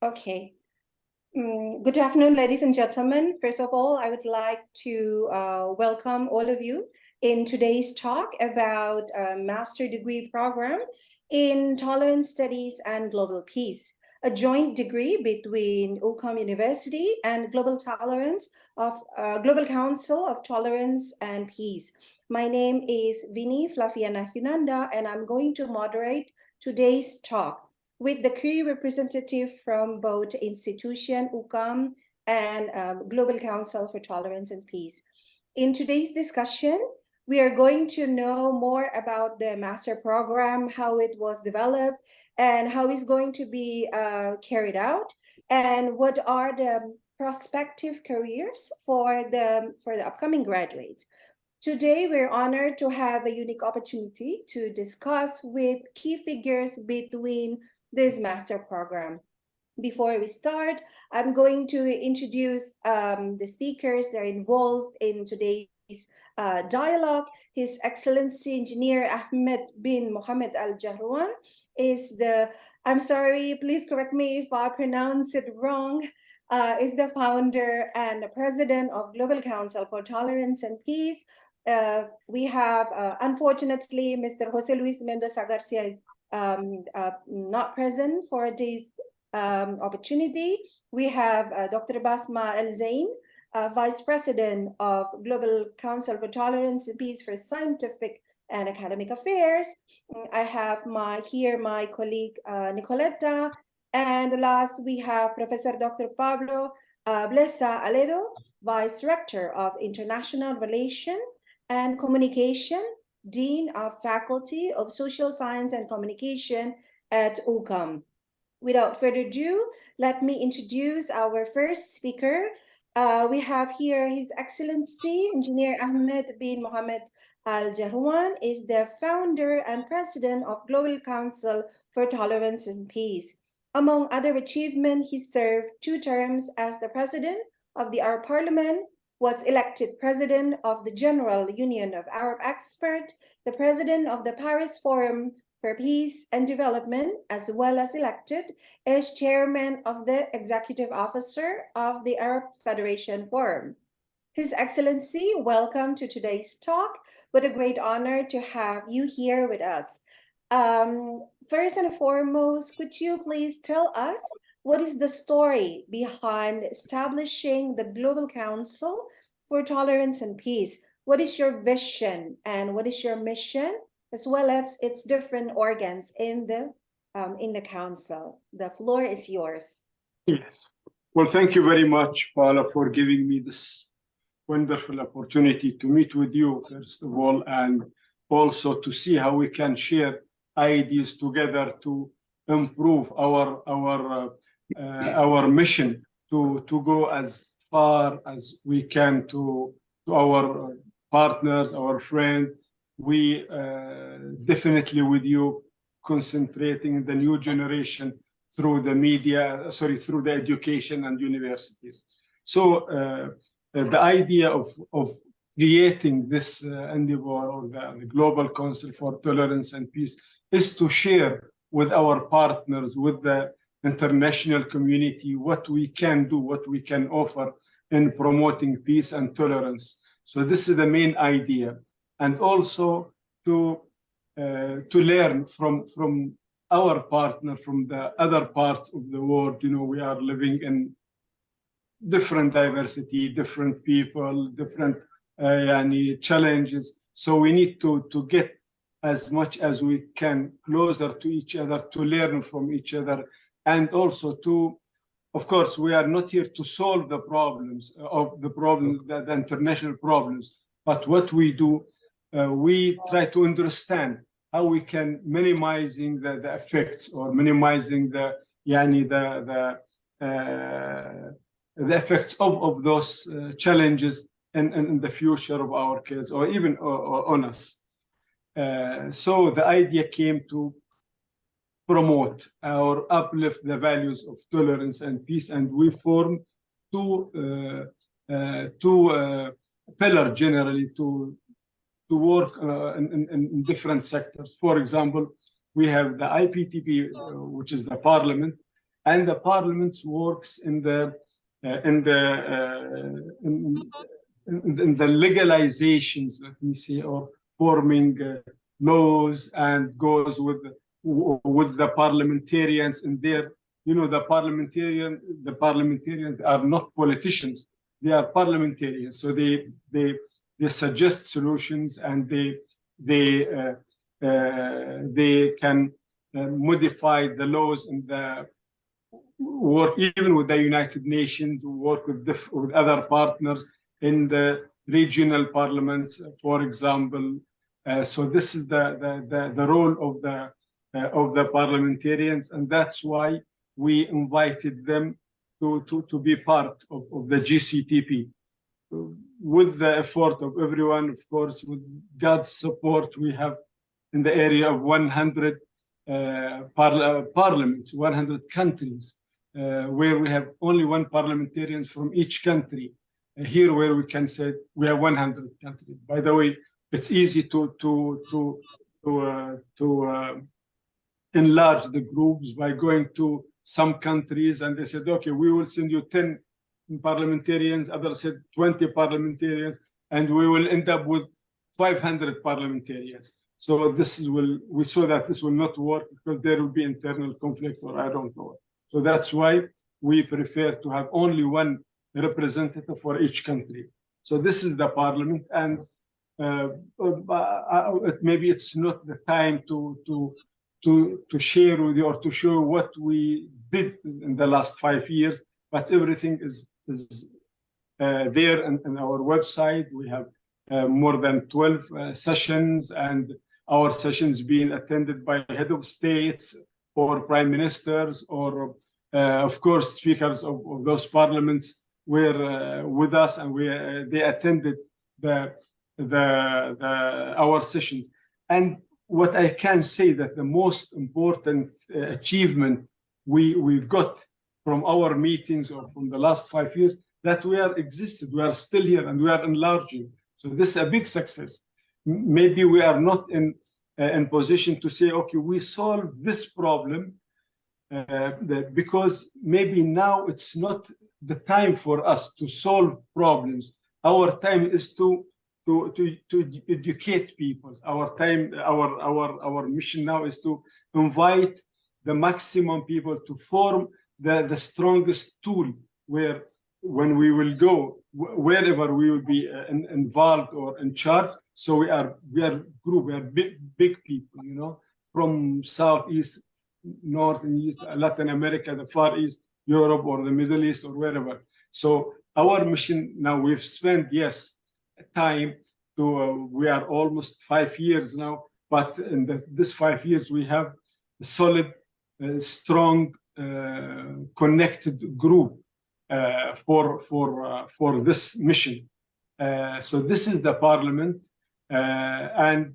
Okay. Good afternoon, ladies and gentlemen. First of all, I would like to welcome all of you in today's talk about a master degree program in Tolerance Studies and Global Peace, a joint degree between UCAM University and Global Council of Tolerance and Peace. My name is Vini Flaviana Hunanda, and I'm going to moderate today's talk with the key representative from both institution, UCAM, and Global Council for Tolerance and Peace. In today's discussion, we are going to know more about the master program, how it was developed, and how it's going to be carried out, and what are the prospective careers for the upcoming graduates. Today, we're honored to have a unique opportunity to discuss with key figures between this master program. Before we start, I'm going to introduce the speakers that are involved in today's dialogue. His Excellency Engineer Ahmed bin Mohammed Al Jahrouan is I'm sorry, please correct me if I pronounce it wrong, is the founder and the president of Global Council for Tolerance and Peace. We have, unfortunately, Mr. Jose Luis Mendoza Garcia is not present for this opportunity. We have Dr. Basma El Zain, Vice President of Global Council for Tolerance and Peace for Scientific and Academic Affairs. I have my colleague Nicoletta, and last we have Professor Dr. Pablo Blesa Aledo, Vice Rector of International Relations and Communication, Dean of Faculty of Social Science and Communication at UCAM. Without further ado, let me introduce our first speaker. We have here His Excellency Engineer Ahmed bin Mohammed Al Jahrouan is the founder and president of Global Council for Tolerance and Peace. Among other achievements, he served 2 terms as the president of the Arab Parliament, was elected president of the General Union of Arab Experts, the president of the Paris Forum for Peace and Development, as well as elected as chairman of the executive officer of the Arab Federation Forum. His Excellency, welcome to today's talk. What a great honor to have you here with us. First and foremost, could you please tell us what is the story behind establishing the Global Council for Tolerance and Peace? What is your vision and what is your mission, as well as its different organs in the council? The floor is yours. Yes. Well, thank you very much, Paula, for giving me this wonderful opportunity to meet with you, first of all, and also to see how we can share ideas together to improve our mission to go as far as we can to our partners, our friends. We definitely with you concentrating the new generation through the media, through the education and universities. So the idea of creating this endeavor, or the Global Council for Tolerance and Peace, is to share with our partners, with the international community, what we can do, what we can offer in promoting peace and tolerance. So this is the main idea. And also to learn from our partner, from the other parts of the world. You know, we are living in different diversity, different people, different challenges. So we need to get as much as we can closer to each other, to learn from each other, and also to, of course, we are not here to solve the problems, the international problems, but what we do, we try to understand how we can minimizing the effects, or minimizing the effects of those challenges in the future of our kids, or even on us. So the idea came to promote or uplift the values of tolerance and peace, and we formed two pillars generally to work in different sectors. For example, we have the IPTP, which is the parliament, and the parliament works in the in the legalizations, let me say, or forming laws, and goes with the parliamentarians in their, the parliamentarians are not politicians, they are parliamentarians, so they suggest solutions, and they can modify the laws in the work even with the United Nations, work with other partners in the regional parliaments, for example. So this is the role of the parliamentarians, and that's why we invited them to be part of the GCTP. With the effort of everyone, of course, with God's support, we have in the area of 100 parliaments, 100 countries, where we have only one parliamentarian from each country. Here, where we can say we have 100 countries. By the way, it's easy to enlarge the groups by going to some countries, and they said, okay, we will send you 10 parliamentarians. Others said 20 parliamentarians, and we will end up with 500 parliamentarians. So we saw that this will not work because there will be internal conflict, or I don't know. So that's why we prefer to have only one representative for each country. So this is the parliament, and maybe it's not the time to share with you or to show what we did in the last 5 years, but everything is there in our website. We have more than 12 sessions, and our sessions being attended by head of states or prime ministers, or of course speakers of those parliaments were with us, and they attended our sessions. And what I can say that the most important achievement we've got from our meetings or from the last 5 years, that we are still here, and we are enlarging. So this is a big success. Maybe we are not in position to say, okay, we solved this problem, because maybe now it's not the time for us to solve problems. Our time is to educate people. Our mission now is to invite the maximum people to form the strongest tool, where when we will go wherever we will be involved or in charge. So we are big people, from Southeast, North and East, Latin America, the Far East, Europe, or the Middle East, or wherever. So our mission now, we've spent, time to, we are almost 5 years now, but in this 5 years, we have a solid, strong, connected group for this mission. So this is the parliament, and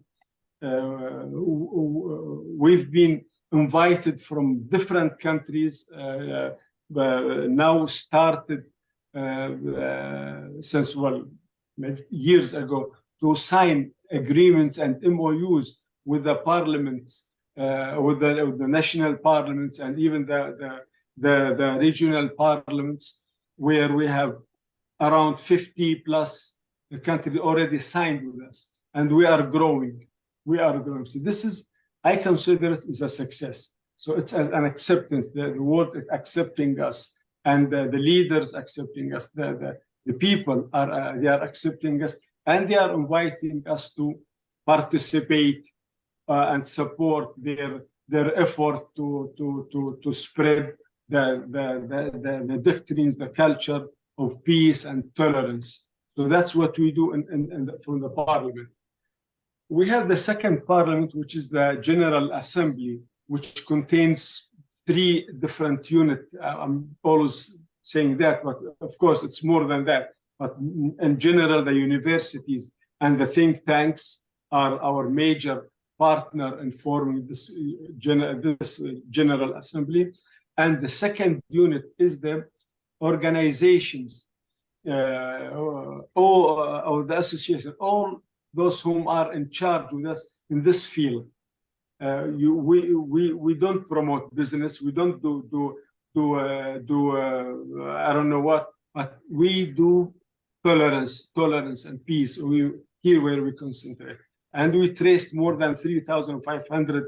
we've been invited from different countries, now started since, years ago, to sign agreements and MOUs with the parliaments, with the national parliaments, and even the regional parliaments, where we have around 50 plus countries already signed with us, and we are growing. So this is, I consider it as a success. So it's an acceptance, the world accepting us, and the leaders accepting us, the people they are accepting us, and they are inviting us to participate and support their effort to spread the doctrines, the culture of peace and tolerance. So that's what we do from the parliament. We have the second parliament, which is the General Assembly, which contains 3 different units. I'm always saying that, but of course it's more than that. But in general, the universities and the think tanks are our major partner in forming this General Assembly. And the second unit is the organizations or the association, all those whom are in charge with us in this field. We don't promote business. We don't do I don't know what, but we do tolerance and peace. Here where we concentrate, and we traced more than 3,500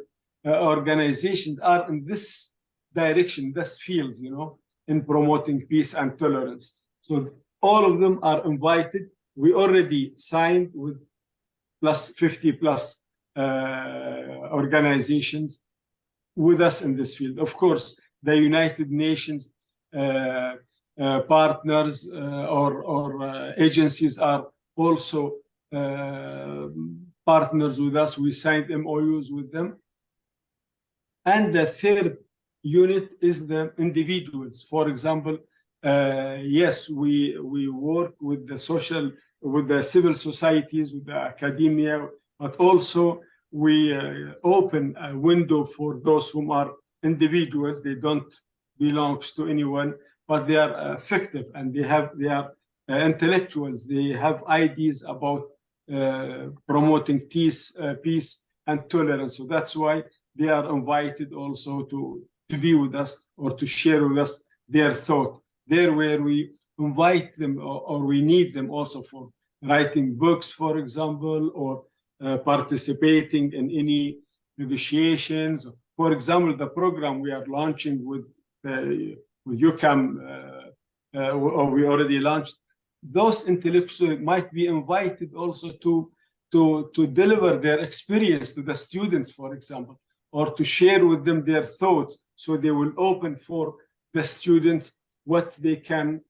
organizations are in this direction, this field, in promoting peace and tolerance. So all of them are invited. We already signed with plus 50 plus organizations with us in this field. Of course, the United Nations partners or agencies are also partners with us. We signed MOUs with them. And the third unit is the individuals. For example, yes, we work with the civil societies, with the academia, but also we open a window for those who are individuals. They don't belong to anyone, but they are effective and they are intellectuals. They have ideas about promoting peace and tolerance. So that's why they are invited also to be with us or to share with us their thought. There where we invite them or we need them also for writing books, for example, or participating in any negotiations. For example, the program we are launching with UCAM, or we already launched, those intellectuals might be invited also to deliver their experience to the students, for example, or to share with them their thoughts. So they will open for the students how they can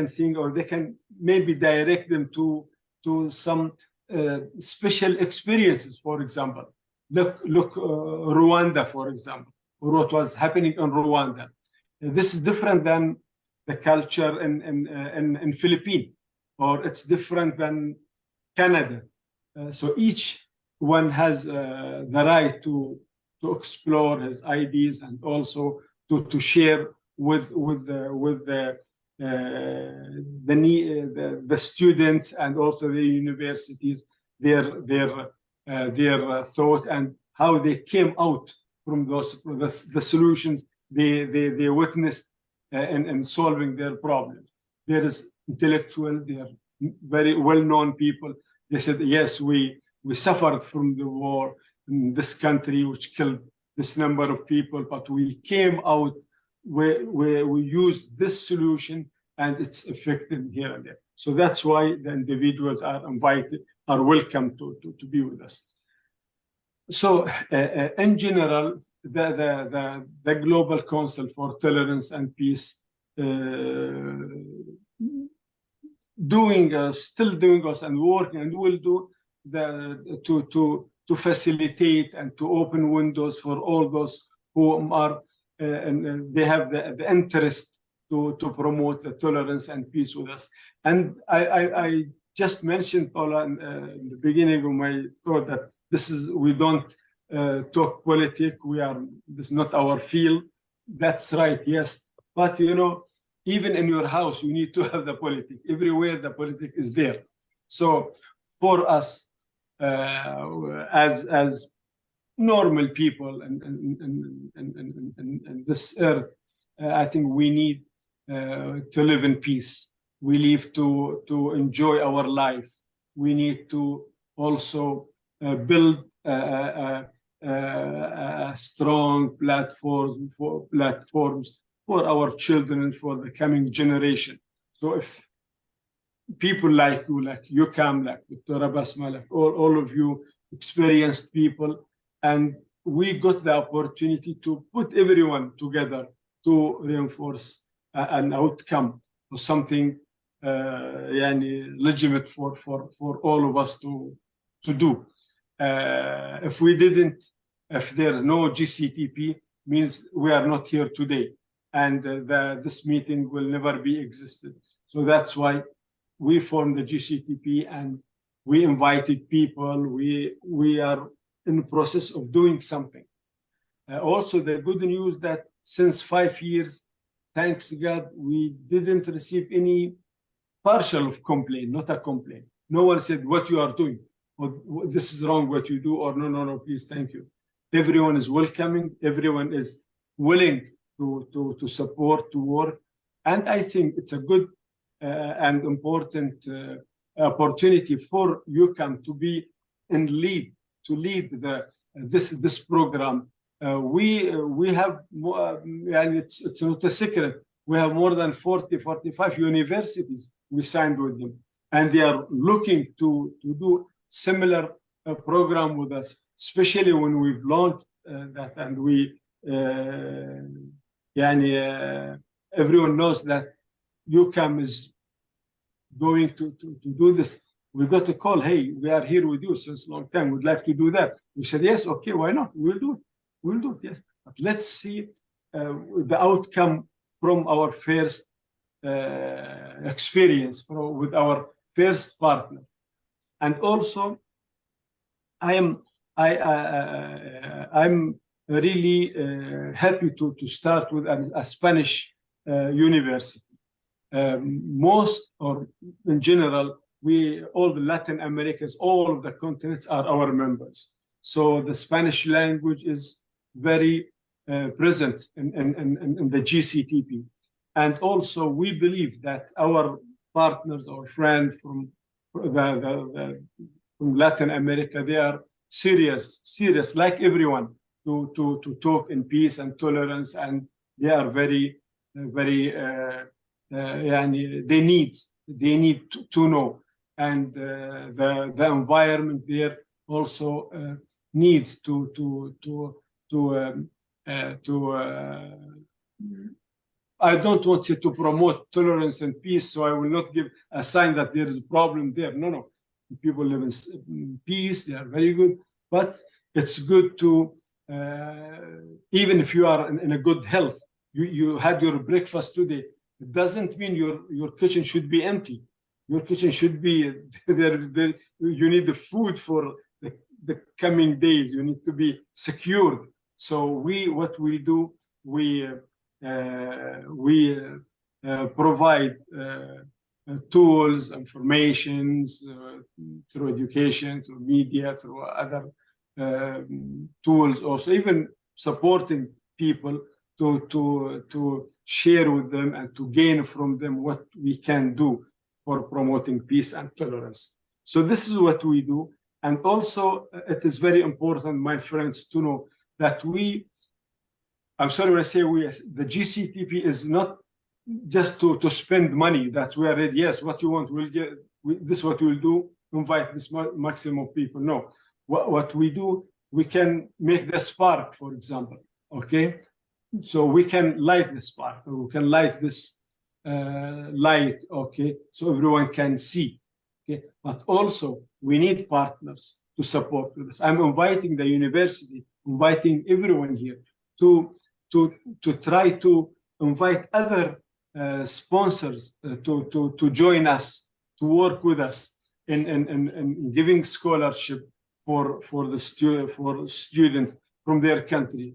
think, or they can maybe direct them to some special experiences. For example, look Rwanda, for example, or what was happening in Rwanda. This is different than the culture in Philippines, or it's different than Canada. So each one has the right to explore his ideas and also to share with the students and also the universities their thought and how they came out from the solutions they witnessed in solving their problems. There is intellectuals, they are very well-known people. They said, yes, we suffered from the war in this country, which killed this number of people, but we came out where we used this solution and it's effective here and there. So that's why the individuals are invited, are welcome to be with us. So in general, the Global Council for Tolerance and Peace still doing us and working and will do to facilitate and to open windows for all those who are and they have the interest to promote the tolerance and peace with us. And I just mentioned, Paula, in the beginning of my thought that we don't talk politics. This is not our field. That's right, yes. But even in your house, you need to have the politics. Everywhere the politics is there. So for us, as normal people and this earth, I think we need to live in peace. We live to enjoy our life. We need to also build strong platforms for our children, for the coming generation. So if people like you, like UCAM, like Dr. Basma, like all of you experienced people, and we got the opportunity to put everyone together to reinforce an outcome or something legitimate for all of us to do. If there's no GCTP, means we are not here today, and this meeting will never be existed. So that's why we formed the GCTP and we invited people. We are in the process of doing something. Also, the good news that since 5 years, thanks God, we didn't receive any partial of complaint, not a complaint. No one said what you are doing, or this is wrong what you do, or no, please, thank you. everyone is welcoming, everyone is willing to support, to work. And I think it's a good and important opportunity for UCAM to be in lead, to lead this program. We have more, and it's not a secret. We have more than 45 universities we signed with them, and they are looking to do similar program with us, especially when we've launched that, and everyone knows that UCAM is going to do this. We got a call, hey, we are here with you since a long time, we'd like to do that. We said, yes, okay, why not? We'll do it, yes. But let's see the outcome from our first experience with our first partner. And also, I'm really happy to start with a Spanish university. Most, or in general, all the Latin Americas, all of the continents are our members. So the Spanish language is very present in the GCTP. And also we believe that our partners, our friends from Latin America, they are serious, like everyone, to talk in peace and tolerance, and they are very they need to know, and the environment there also needs I don't want to promote tolerance and peace, so I will not give a sign that there is a problem there. No. People live in peace, they are very good, but it's good to, even if you are in a good health, you had your breakfast today, it doesn't mean your kitchen should be empty. Your kitchen should be there. You need the food for the coming days. You need to be secured. So what we do, we provide tools, informations through education, through media, through other tools, also even supporting people to share with them and to gain from them what we can do for promoting peace and tolerance. So this is what we do. And also it is very important, my friends, to know that I'm sorry when I say the GCTP is not just to spend money, that we are ready, yes, what you want, we'll get, this is what we'll do, invite this maximum people. No, what we do, we can make the spark, for example, okay? So we can light the spark, or we can light this light, okay? So everyone can see, okay? But also, we need partners to support this. I'm inviting the university, inviting everyone here to try to invite other sponsors to join us, to work with us in giving scholarship for students from their country.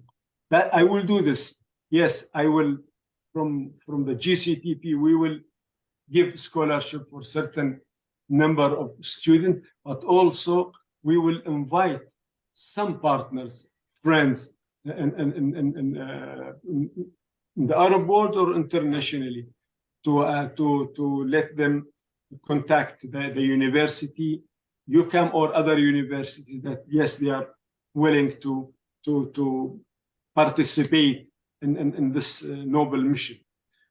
That I will do this. Yes, I will. From the GCTP, we will give scholarship for certain number of students, but also we will invite some partners, friends, in the Arab world or internationally, to let them contact the university, UCAM or other universities that yes, they are willing to participate in this noble mission.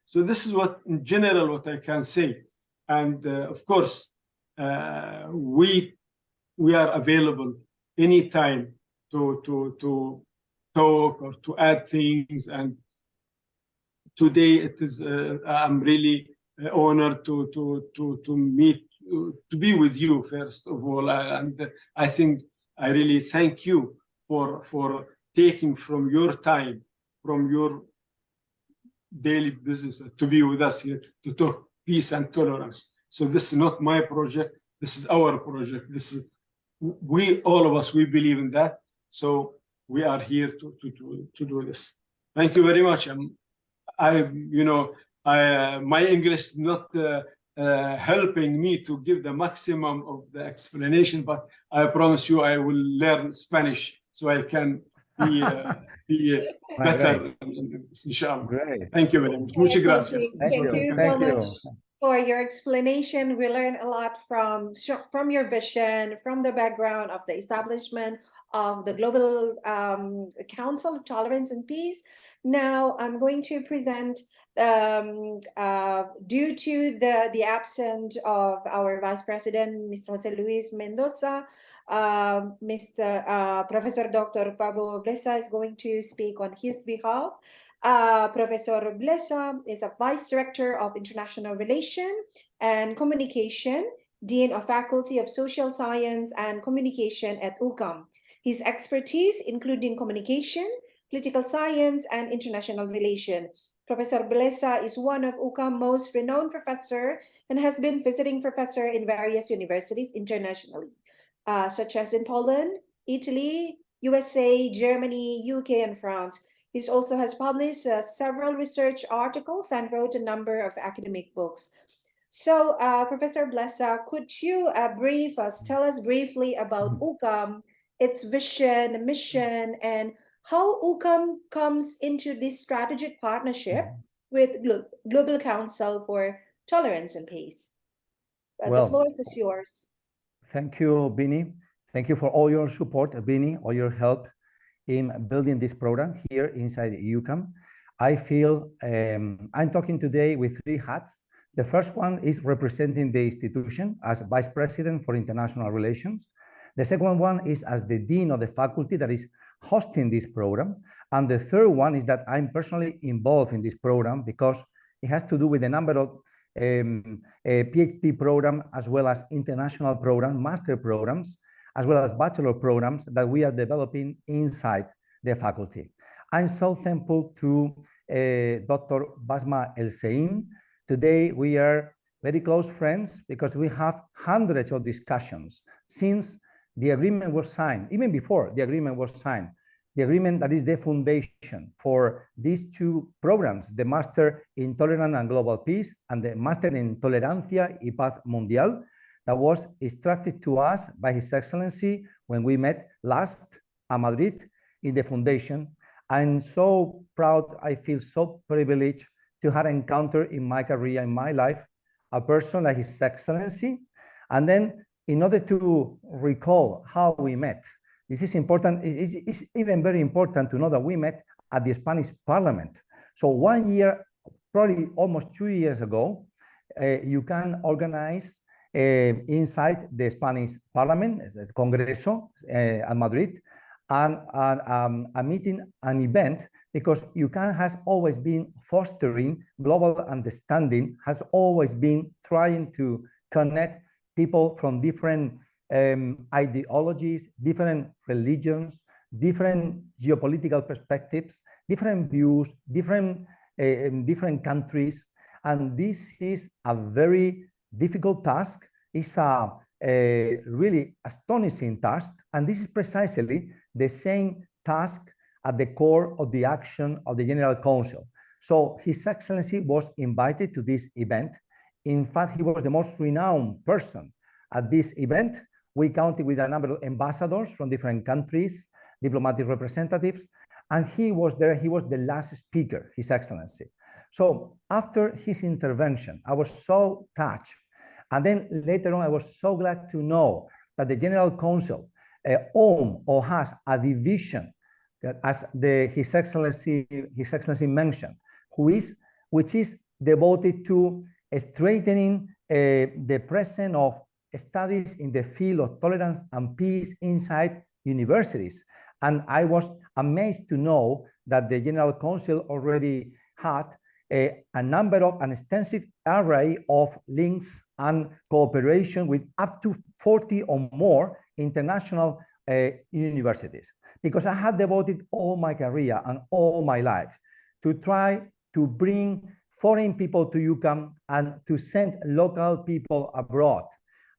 So this is what, in general, what I can say. And of course, we are available anytime to talk or to add things. And today it is I'm really honored to meet, to be with you first of all, and I think I really thank you for taking from your time, from your daily business, to be with us here to talk peace and tolerance. So this is not my project, this is our project. This is all of us, we believe in that. So we are here to do this. Thank you very much. My English is not helping me to give the maximum of the explanation, but I promise you I will learn Spanish so I can be better, inshallah. Great. Thank you very much. Muchas gracias. Thank you. Thank you Thank so much you. for your explanation. We learned a lot from your vision, from the background of the establishment of the Global Council of Tolerance and Peace. Now I'm going to present, due to the absence of our Vice President, Mr. Jose Luis Mendoza, Professor Dr. Pablo Blesa is going to speak on his behalf. Professor Blesa is a Vice Director of International Relations and Communication, Dean of Faculty of Social Science and Communication at UCAM. His expertise including communication, political science, and international relations. Professor Blesa is one of UCAM's most renowned professor and has been visiting professor in various universities internationally, such as in Poland, Italy, USA, Germany, UK, and France. He also has published several research articles and wrote a number of academic books. So, Professor Blesa, could you tell us briefly about UCAM, its vision, mission, and how UCAM comes into this strategic partnership with Global Council for Tolerance and Peace? The floor is yours. Thank you, Bini. Thank you for all your support, Bini, all your help in building this program here inside UCAM. I feel I'm talking today with three hats. The first one is representing the institution as Vice President for International Relations. The second one is as the Dean of the faculty that is hosting this program. And the third one is that I'm personally involved in this program because it has to do with a number of PhD program, as well as international program, master programs, as well as bachelor programs that we are developing inside the faculty. I'm so thankful to Dr. Basma El-Sein. Today, we are very close friends because we have hundreds of discussions since the agreement was signed, even before the agreement was signed. The agreement that is the foundation for these two programs, the Master in Tolerance and Global Peace and the Master in Tolerancia y Paz Mundial, that was instructed to us by His Excellency when we met last at Madrid in the foundation. I'm so proud, I feel so privileged to have encountered in my career, in my life, a person like His Excellency. And then in order to recall how we met, this is important, it's even very important to know that we met at the Spanish Parliament. So 1 year, probably almost 2 years ago, you can organize inside the Spanish Parliament, the Congreso at Madrid, and a meeting, an event, because UCAM has always been fostering global understanding, has always been trying to connect people from different ideologies, different religions, different geopolitical perspectives, different views, different countries. And this is a very difficult task. It's a really astonishing task. And this is precisely the same task at the core of the action of the General Council. So His Excellency was invited to this event. In fact, he was the most renowned person at this event. We counted with a number of ambassadors from different countries, diplomatic representatives, and he was there. He was the last speaker, His Excellency. So after his intervention, I was so touched. And then later on, I was so glad to know that the General Council owns or has a division, as His Excellency mentioned, which is devoted to strengthening the presence of studies in the field of tolerance and peace inside universities. And I was amazed to know that the General Council already had an extensive array of links and cooperation with up to 40 or more international universities. Because I had devoted all my career and all my life to try to bring foreign people to UCAM and to send local people abroad.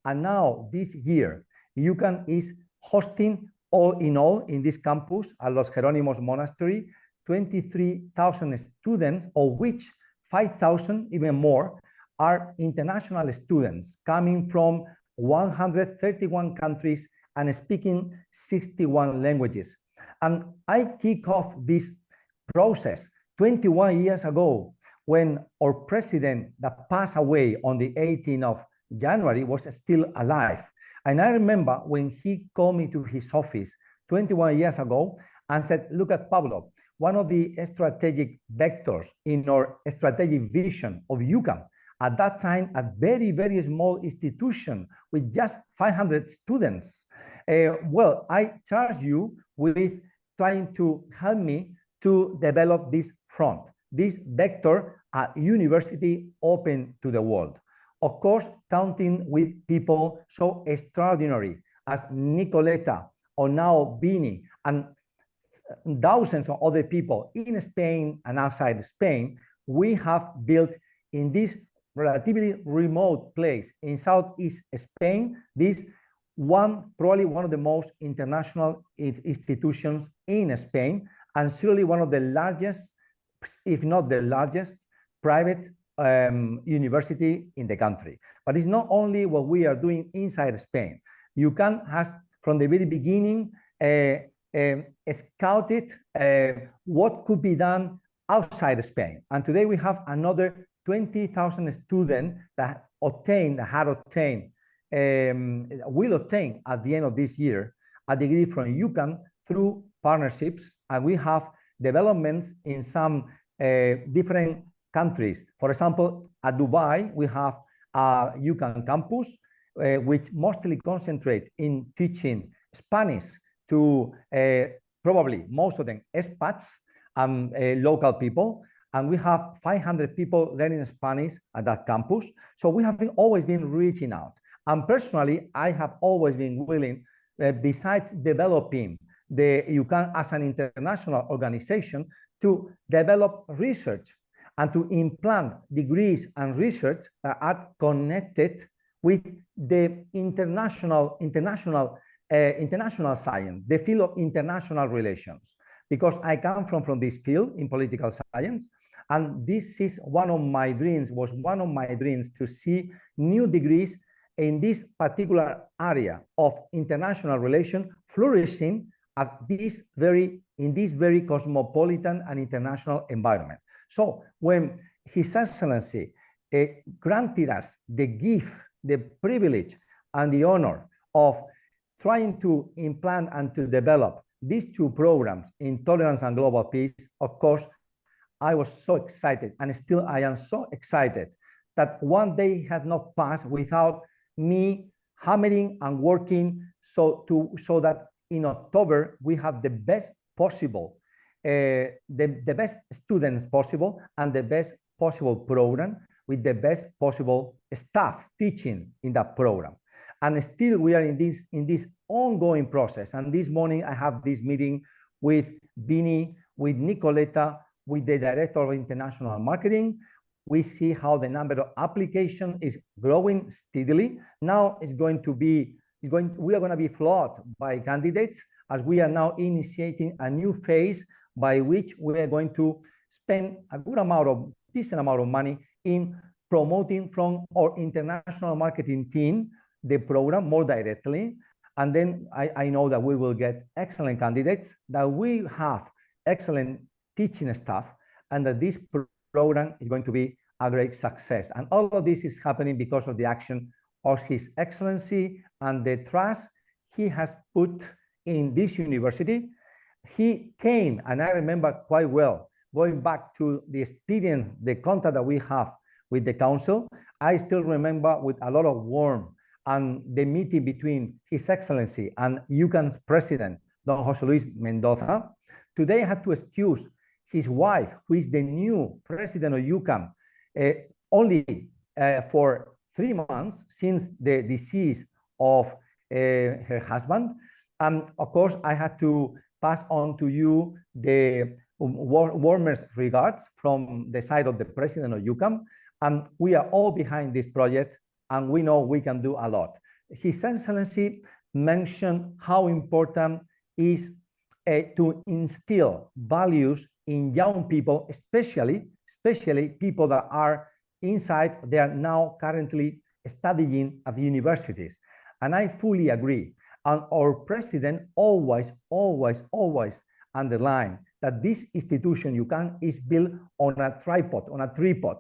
And now this year, UCAM is hosting all in this campus at Los Jerónimos Monastery, 23,000 students, of which 5,000, even more, are international students coming from 131 countries and speaking 61 languages. And I kick off this process 21 years ago when our president that passed away on the 18th of January was still alive. And I remember when he called me to his office 21 years ago and said, look at Pablo, one of the strategic vectors in our strategic vision of UCAM, at that time, a very, very small institution with just 500 students. Well, I charge you with trying to help me to develop this front, this vector, a university open to the world. Of course, counting with people so extraordinary as Nicoleta or now Bini and thousands of other people in Spain and outside Spain, we have built in this relatively remote place in Southeast Spain, this probably one of the most international institutions in Spain, and surely one of the largest, if not the largest, private university in the country. But it's not only what we are doing inside Spain. UCAM has, from the very beginning, scouted what could be done outside Spain. And today we have another 20,000 students that will obtain at the end of this year a degree from UCAM through partnerships. And we have developments in some different countries. For example, at Dubai, we have a UCAM campus, which mostly concentrate in teaching Spanish to probably most of them expats and local people. And we have 500 people learning Spanish at that campus. So we have always been reaching out. And personally, I have always been willing, besides developing the UCAM as an international organization, to develop research and to implant degrees and research that are connected with the international science, the field of international relations. Because I come from this field in political science, and this is was one of my dreams to see new degrees in this particular area of international relation flourishing at in this very cosmopolitan and international environment. So when His Excellency granted us the gift, the privilege, and the honor of trying to implant and to develop these two programs in tolerance and global peace, of course, I was so excited, and still I am so excited that one day had not passed without me hammering and working so that in October we have the best possible, the best students possible and the best possible program with the best possible staff teaching in that program. And still we are in this ongoing process. And this morning I have this meeting with Bini, with Nicoleta, with the Director of International Marketing. We see how the number of applications is growing steadily. Now we are going to be flawed by candidates, as we are now initiating a new phase by which we are going to spend a decent amount of money in promoting from our international marketing team the program more directly. And then I know that we will get excellent candidates, that we have excellent teaching staff, and that this program is going to be a great success. And all of this is happening because of the action of His Excellency and the trust he has put in this university. He came, and I remember quite well, going back to the experience, the contact that we have with the council, I still remember with a lot of warmth and the meeting between His Excellency and UCAM's president, Don José Luis Mendoza. Today I had to excuse his wife, who is the new president of UCAM, only for 3 months since the decease of her husband. And of course, I had to pass on to you the warmest regards from the side of the president of UCAM. And we are all behind this project, and we know we can do a lot. His Excellency mentioned how important is to instill values in young people, especially people that are inside, they are now currently studying at universities. And I fully agree. And our president always underline that this institution, UCAM, is built on a tripod, on a tripod.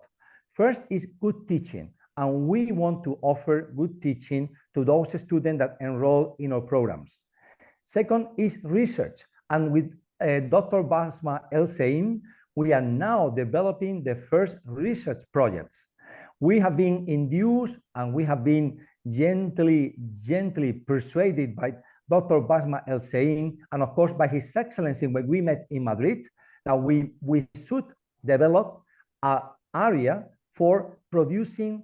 First is good teaching, and we want to offer good teaching to those students that enroll in our programs. Second is research, and with Dr. Basma El-Sain, we are now developing the first research projects. We have been induced and we have been gently persuaded by Dr. Basma El-Sain, and of course by His Excellency when we met in Madrid, that we should develop an area for producing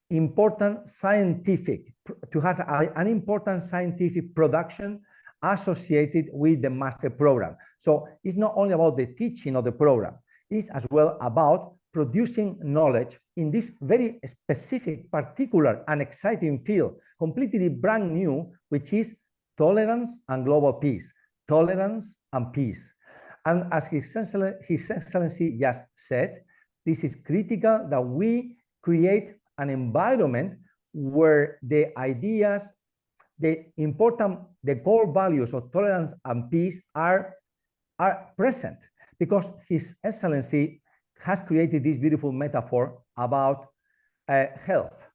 important scientific, to have an important scientific production associated with the master program. So it's not only about the teaching of the program, it's as well about producing knowledge in this very specific, particular, and exciting field, completely brand new, which is tolerance and global peace, tolerance and peace. And as His Excellency just said, this is critical that we create an environment where the ideas, the core values of tolerance and peace are present, because His Excellency has created this beautiful metaphor about health.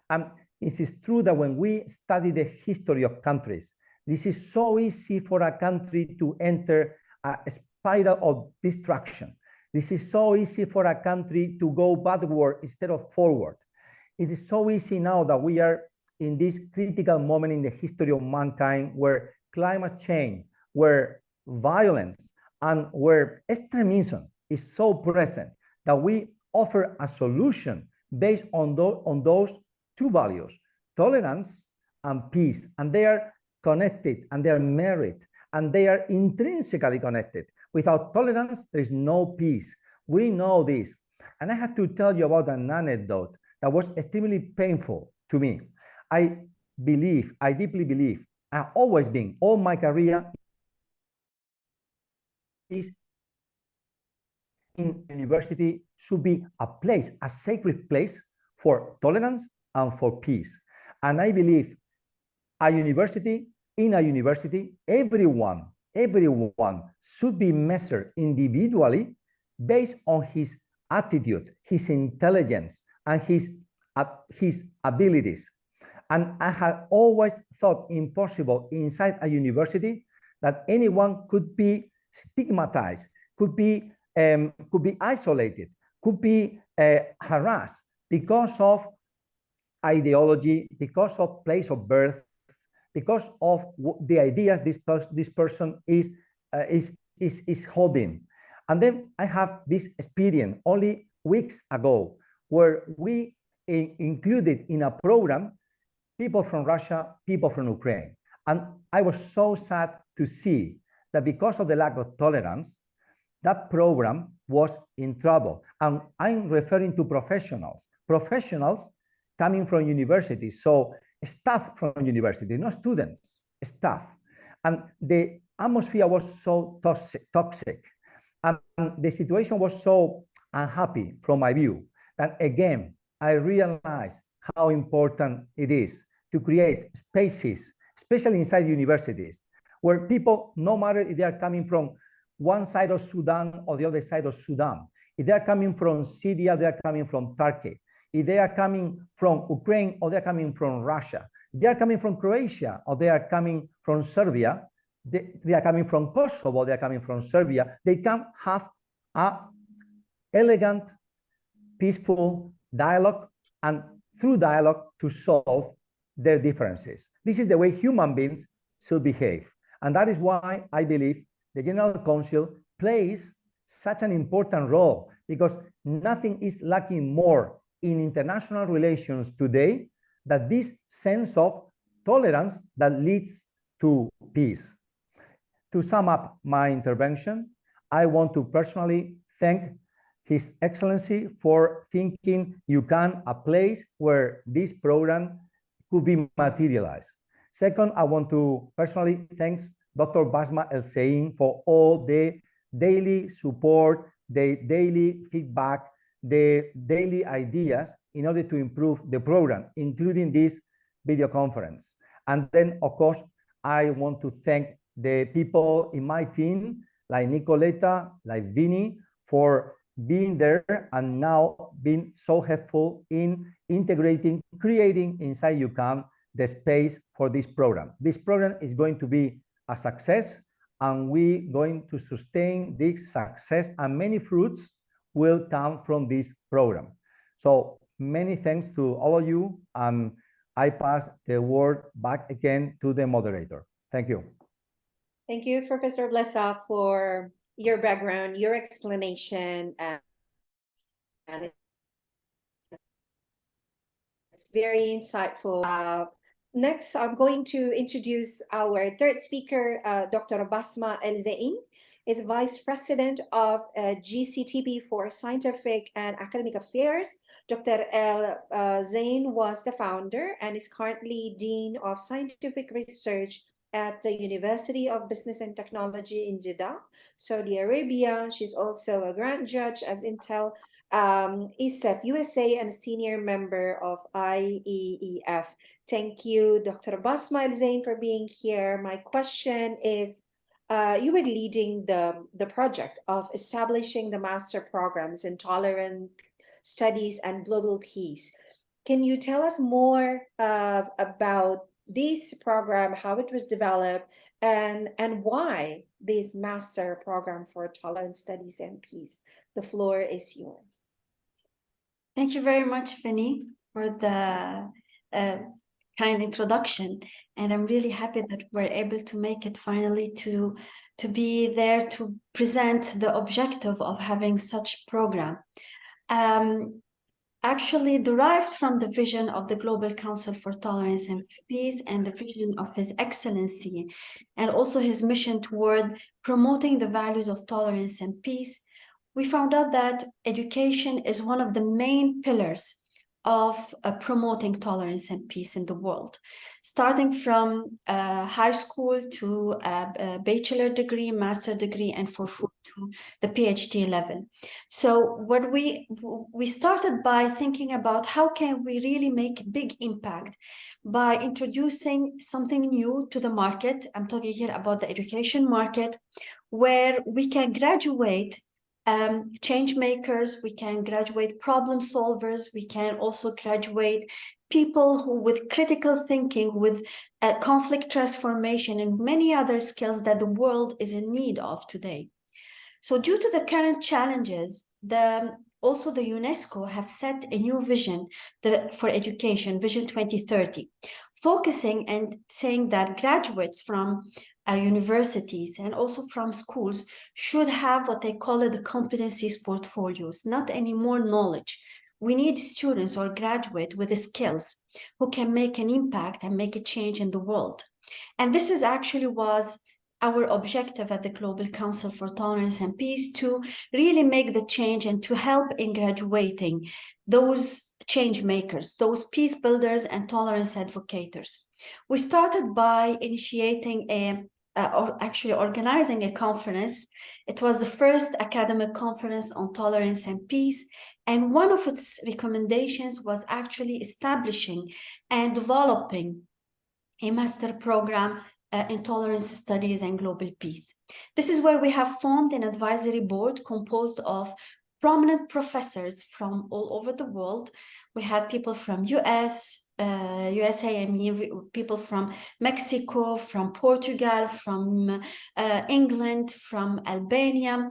And it is true that when we study the history of countries, this is so easy for a country to enter a spiral of destruction. This is so easy for a country to go backward instead of forward. It is so easy now that we are in this critical moment in the history of mankind, where climate change, where violence, and where extremism is so present, that we offer a solution based on those two values, tolerance and peace. And they are connected, and they are married, and they are intrinsically connected. Without tolerance, there is no peace. We know this. And I have to tell you about an anecdote that was extremely painful to me. I deeply believe, I've always been, all my career, is in university should be a place, a sacred place for tolerance and for peace. And I believe in a university, everyone should be measured individually based on his attitude, his intelligence, and his abilities. And I have always thought impossible inside a university that anyone could be stigmatized, could be isolated, could be harassed because of ideology, because of place of birth, because of the ideas this person is holding. And then I have this experience only weeks ago, where we included in a program people from Russia, people from Ukraine. And I was so sad to see that because of the lack of tolerance, that program was in trouble. And I'm referring to professionals coming from universities. So staff from university, not students, staff. And the atmosphere was so toxic. And the situation was so unhappy from my view that, again, I realized how important it is to create spaces, especially inside universities, where people, no matter if they are coming from one side of Sudan or the other side of Sudan, if they are coming from Syria, they are coming from Turkey, if they are coming from Ukraine or they are coming from Russia, if they are coming from Croatia or they are coming from Serbia, they are coming from Kosovo, they are coming from Serbia, they can have an elegant, peaceful dialogue, and through dialogue to solve their differences. This is the way human beings should behave. And that is why I believe the General Council plays such an important role, because nothing is lacking more in international relations today than this sense of tolerance that leads to peace. To sum up my intervention, I want to personally thank His Excellency for thinking UCAM a place where this program could be materialized. Second, I want to personally thank Dr. Basma El-Sain for all the daily support, the daily feedback, the daily ideas in order to improve the program, including this video conference. And then, of course, I want to thank the people in my team, like Nicoleta, like Vinny, for being there and now being so helpful in integrating, creating inside UCAM the space for this program. This program is going to be a success, and we're going to sustain this success, and many fruits will come from this program. So many thanks to all of you, and I pass the word back again to the moderator. Thank you. Thank you, Professor Blesa, for your background, your explanation, and it's very insightful. Next, I'm going to introduce our third speaker, Dr. Basma El-Zain, is Vice President of GCTP for Scientific and Academic Affairs. Dr. El-Zain was the founder and is currently Dean of Scientific Research at the University of Business and Technology in Jeddah, Saudi Arabia. She's also a grant judge as Intel ISEF USA and a senior member of IEEF. Thank you, Dr. Basma El-Zain, for being here. My question is, you were leading the project of establishing the master programs in tolerant studies and global peace. Can you tell us more about this program, how it was developed, and why this master program for tolerant studies and peace? The floor is yours. Thank you very much, Vinny, for the kind introduction. And I'm really happy that we're able to make it finally to be there to present the objective of having such program. Actually derived from the vision of the Global Council for Tolerance and Peace and the vision of His Excellency, and also his mission toward promoting the values of tolerance and peace. We found out that education is one of the main pillars of promoting tolerance and peace in the world, starting from high school to a bachelor degree, master degree, and for sure to the PhD level. So what we started by thinking about how can we really make a big impact by introducing something new to the market. I'm talking here about the education market, where we can graduate change makers, we can graduate problem solvers, we can also graduate people who with critical thinking, with conflict transformation and many other skills that the world is in need of today. So due to the current challenges, also the UNESCO have set a new vision for education, Vision 2030, focusing and saying that graduates from universities and also from schools should have what they call it the competencies portfolios, not any more knowledge. We need students or graduate with the skills who can make an impact and make a change in the world. And this is actually was our objective at the Global Council for Tolerance and Peace, to really make the change and to help in graduating those change makers, those peace builders and tolerance advocates. We started by initiating or actually organizing a conference. It was the first academic conference on tolerance and peace. And one of its recommendations was actually establishing and developing a master program in tolerance studies and global peace. This is where we have formed an advisory board composed of prominent professors from all over the world. We had people from USA, I mean, people from Mexico, from Portugal, from England, from Albania,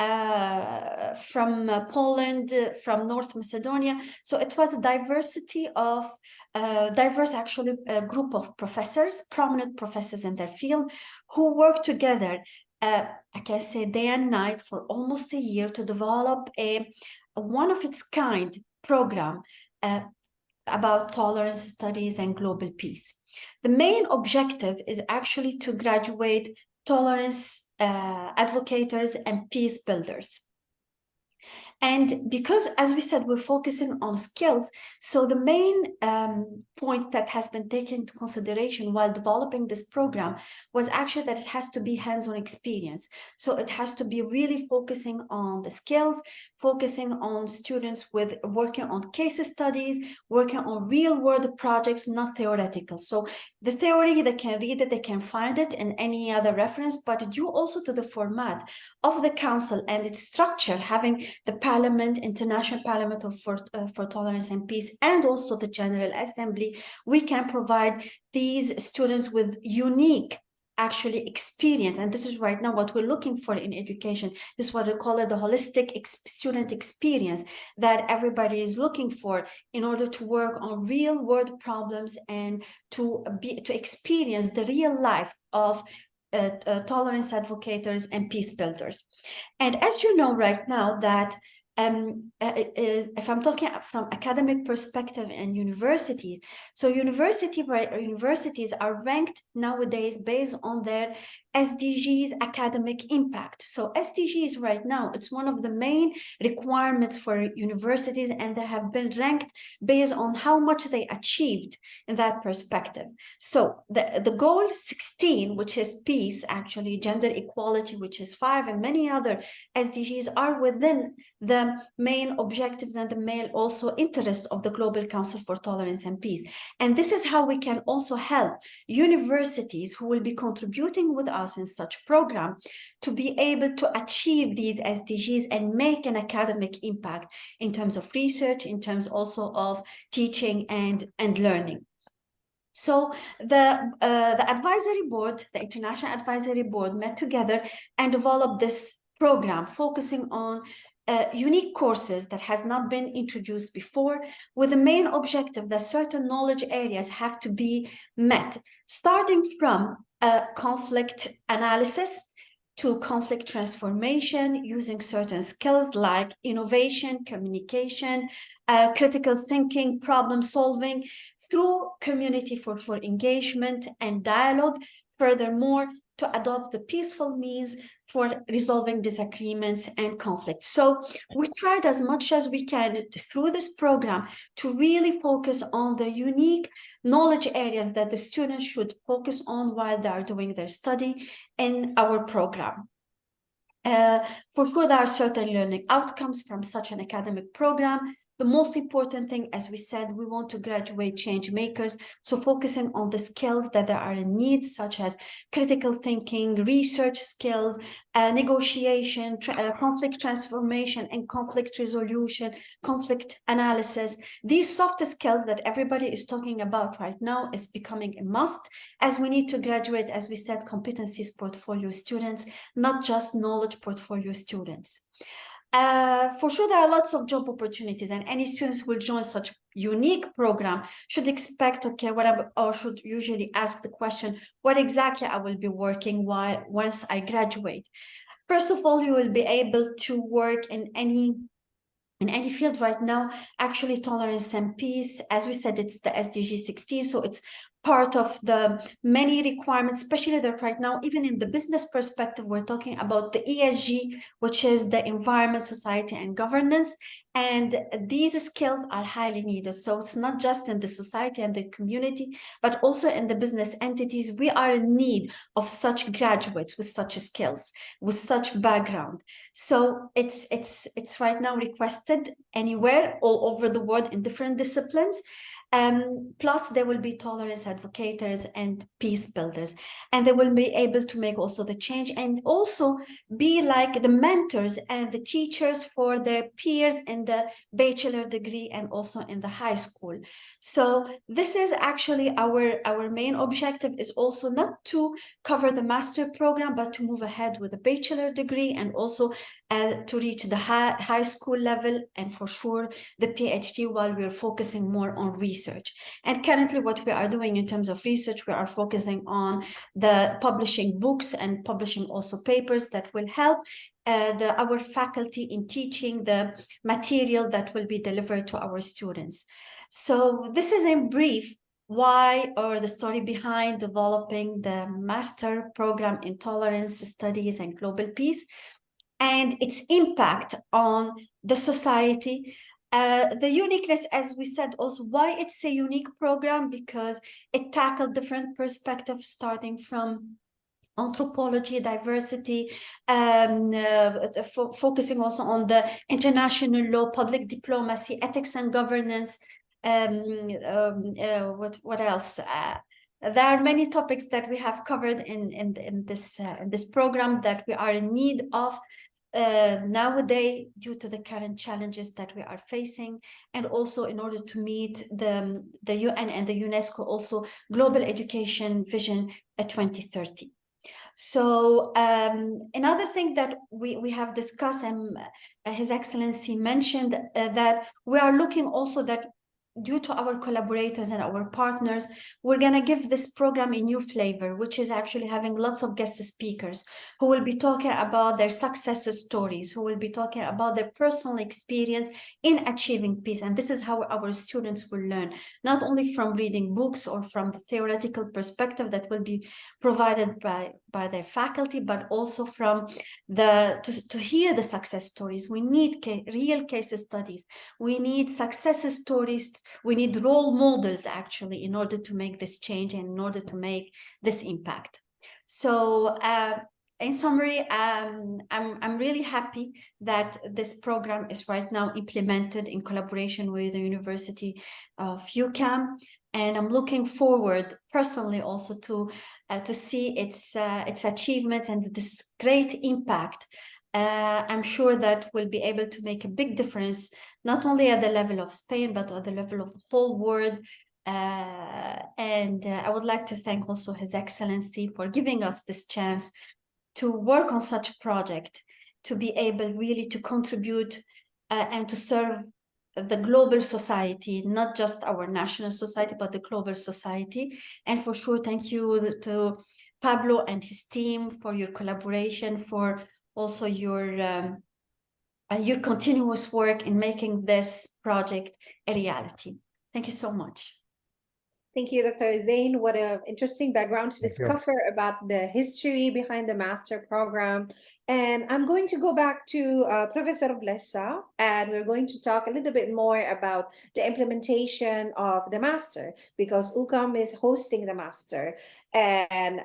from Poland, from North Macedonia. So it was a diversity of, diverse actually group of professors, prominent professors in their field, who worked together, I can say day and night for almost a year to develop a one of its kind program about tolerance studies and global peace. The main objective is actually to graduate tolerance advocates and peace builders. And because, as we said, we're focusing on skills, so the main point that has been taken into consideration while developing this program was actually that it has to be hands-on experience. So it has to be really focusing on the skills, focusing on students with working on case studies, working on real-world projects, not theoretical. So the theory, they can read it, they can find it in any other reference, but due also to the format of the council and its structure, having the Parliament, International Parliament for Tolerance and Peace, and also the General Assembly, we can provide these students with unique actually experience. And this is right now what we're looking for in education. This is what we call it, the holistic student experience that everybody is looking for in order to work on real world problems and to experience the real life of tolerance advocates and peace builders. And as you know right now that if I'm talking from academic perspective and universities, so universities are ranked nowadays based on their SDGs academic impact. So SDGs right now, it's one of the main requirements for universities, and they have been ranked based on how much they achieved in that perspective. So the goal 16, which is peace, actually gender equality, which is 5, and many other SDGs are within the main objectives and the main also interest of the Global Council for Tolerance and Peace. And this is how we can also help universities who will be contributing with us in such program to be able to achieve these SDGs and make an academic impact in terms of research, in terms also of teaching and learning. So the advisory board, the International Advisory Board, met together and developed this program focusing on unique courses that has not been introduced before, with the main objective that certain knowledge areas have to be met, starting from conflict analysis to conflict transformation, using certain skills like innovation, communication, critical thinking, problem solving, through community for engagement and dialogue. Furthermore, to adopt the peaceful means for resolving disagreements and conflicts. So we tried as much as we can through this program to really focus on the unique knowledge areas that the students should focus on while they are doing their study in our program. For sure, there are certain learning outcomes from such an academic program. The most important thing, as we said, we want to graduate change makers. So focusing on the skills that there are in need, such as critical thinking, research skills, negotiation, conflict transformation and conflict resolution, conflict analysis. These soft skills that everybody is talking about right now is becoming a must, as we need to graduate, as we said, competencies portfolio students, not just knowledge portfolio students. For sure, there are lots of job opportunities, and any students who will join such unique program should expect, okay, or should usually ask the question, what exactly I will be working once I graduate. First of all, you will be able to work in any field right now. Actually, tolerance and peace, as we said, it's the SDG 16, so it's part of the many requirements, especially that right now, even in the business perspective, we're talking about the ESG, which is the environment, society, and governance. And these skills are highly needed. So it's not just in the society and the community, but also in the business entities. We are in need of such graduates with such skills, with such background. So it's right now requested anywhere, all over the world in different disciplines. Plus, there will be tolerance advocates and peace builders, and they will be able to make also the change and also be like the mentors and the teachers for their peers in the bachelor degree and also in the high school. So this is actually our main objective, is also not to cover the master program, but to move ahead with a bachelor degree and also to reach the high school level, and for sure the PhD, while we're focusing more on research. And currently what we are doing in terms of research, we are focusing on the publishing books and publishing also papers that will help our faculty in teaching the material that will be delivered to our students. So this is in brief why, or the story behind developing the master program in tolerance studies and global peace, and its impact on the society. The uniqueness, as we said, also why it's a unique program, because it tackled different perspectives, starting from anthropology, diversity, focusing also on the international law, public diplomacy, ethics and governance. What else? There are many topics that we have covered in this program that we are in need of nowadays, due to the current challenges that we are facing, and also in order to meet the UN and the UNESCO also Global Education Vision 2030. So another thing that we have discussed, and His Excellency mentioned that we are looking also that due to our collaborators and our partners, we're going to give this program a new flavor, which is actually having lots of guest speakers who will be talking about their success stories, who will be talking about their personal experience in achieving peace. And this is how our students will learn, not only from reading books or from the theoretical perspective that will be provided by their faculty, but also from to hear the success stories. We need real case studies. We need success stories. We need role models, actually, in order to make this change and in order to make this impact. So in summary, I'm really happy that this program is right now implemented in collaboration with the University of UCAM, and I'm looking forward personally also to see its achievements and this great impact. I'm sure that we'll be able to make a big difference, not only at the level of Spain, but at the level of the whole world. And I would like to thank also His Excellency for giving us this chance to work on such a project, to be able really to contribute and to serve the global society, not just our national society, but the global society. And for sure, thank you to Pablo and his team for your collaboration, for also your continuous work in making this project a reality. Thank you so much. Thank you, Dr. Zain. What an interesting background to discover about the history behind the master program. And I'm going to go back to Professor Blesa, and we're going to talk a little bit more about the implementation of the master, because UCAM is hosting the master. And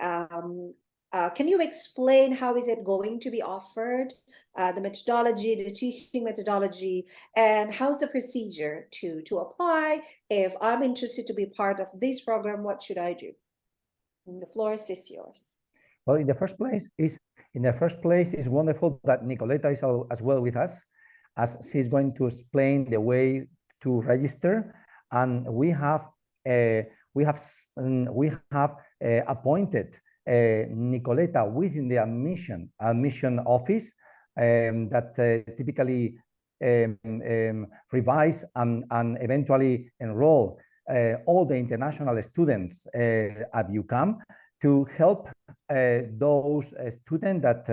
can you explain how is it going to be offered, the methodology, the teaching methodology, and how's the procedure to apply? If I'm interested to be part of this program, what should I do? And the floor is yours. Well, in the first place, it's wonderful that Nicoleta is as well with us, as she's going to explain the way to register, and we have appointed Nicoleta within the admission office that typically revise and eventually enroll all the international students at UCAM, to help those students that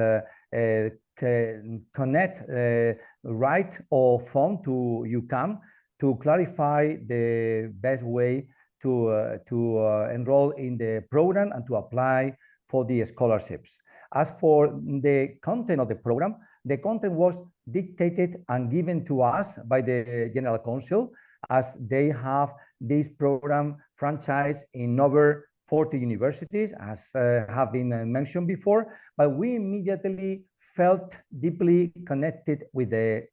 connect right or phone to UCAM, to clarify the best way to enroll in the program and to apply for the scholarships. As for the content of the program, the content was dictated and given to us by the General Council, as they have this program franchise in over 40 universities, as have been mentioned before. But we immediately felt deeply connected with the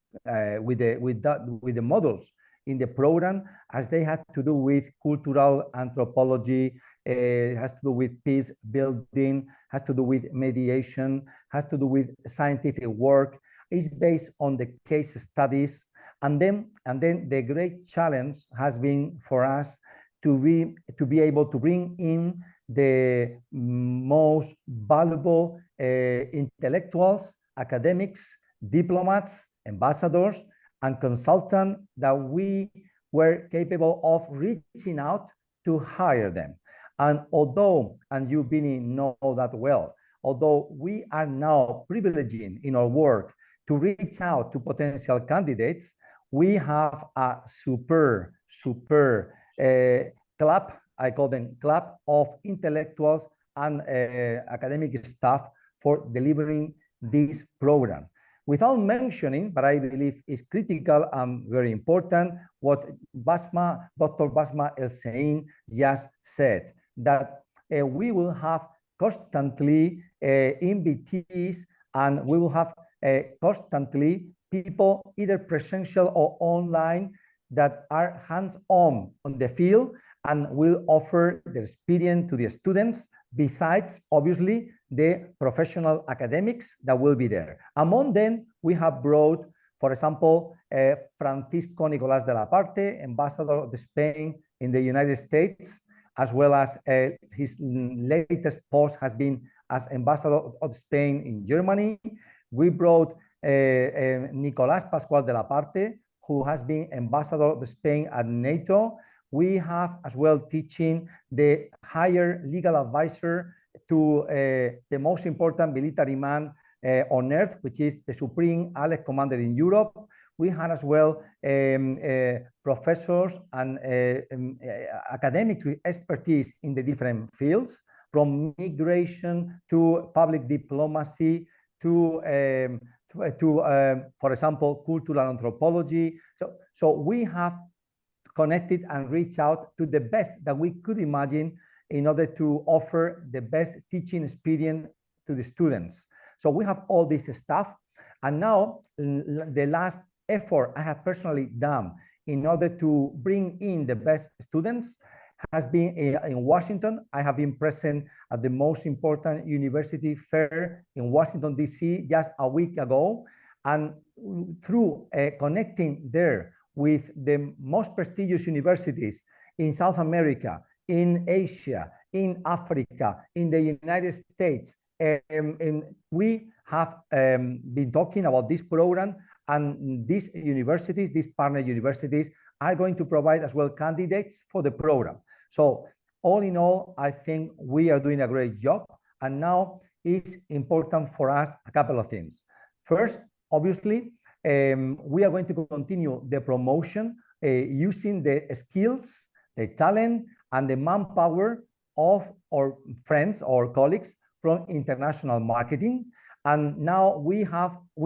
models in the program, as they had to do with cultural anthropology, has to do with peace building, has to do with mediation, has to do with scientific work. It's based on the case studies. And then the great challenge has been for us to be able to bring in the most valuable intellectuals, academics, diplomats, ambassadors, and consultants that we were capable of reaching out to hire them. And although, and you, Bini, know that well, although we are now privileging in our work to reach out to potential candidates, we have a super club, I call them club of intellectuals and academic staff for delivering this program. without mentioning, but I believe is critical and very important, what Dr. Basma El-Sain just said, that we will have constantly invitees, and we will have constantly people, either presential or online, that are hands-on on the field and will offer their experience to the students, besides, obviously, the professional academics that will be there. Among them, we have brought, for example, Francisco Nicolás de la Parte, Ambassador of Spain in the United States, as well as his latest post has been as Ambassador of Spain in Germany. We brought Nicolás Pascual de la Parte, who has been Ambassador of Spain at NATO. We have as well teaching the higher legal advisor to the most important military man on earth, which is the Supreme Allied Commander in Europe. We had as well professors and academic expertise in the different fields, from migration to public diplomacy to for example, cultural anthropology. So we have connected and reached out to the best that we could imagine in order to offer the best teaching experience to the students. So we have all this stuff. And now the last effort I have personally done in order to bring in the best students has been in Washington. I have been present at the most important university fair in Washington, DC, just a week ago. And through connecting there with the most prestigious universities in South America, in Asia, in Africa, in the United States, and we have been talking about this program, and these universities, these partner universities, are going to provide as well candidates for the program. So all in all, I think we are doing a great job. And now it's important for us a couple of things. First, obviously, we are going to continue the promotion using the skills, the talent, and the manpower of our friends or colleagues from international marketing. And now we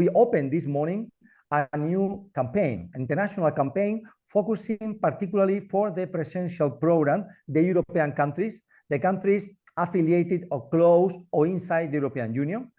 opened this morning a new campaign, an international campaign, focusing particularly for the presential program, the European countries, the countries affiliated or close or inside the European Union.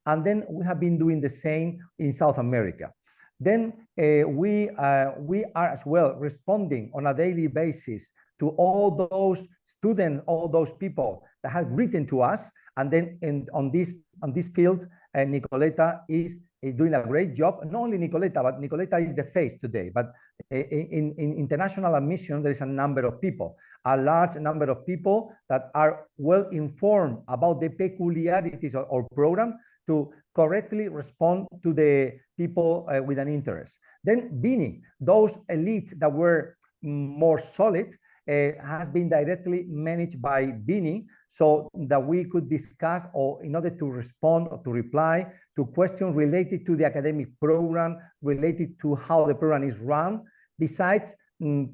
And then we have been doing the same in South America. Then we are as well responding on a daily basis to all those students, all those people that have written to us. And then on this field, Nicoleta is doing a great job. Not only Nicoleta, but Nicoleta is the face today. But in international admission, there is a number of people, a large number of people that are well informed about the peculiarities of our program to correctly respond to the people with an interest. Then Bini, those elites that were more solid, has been directly managed by Bini, so that we could discuss, or in order to respond or to reply to questions related to the academic program, related to how the program is run, besides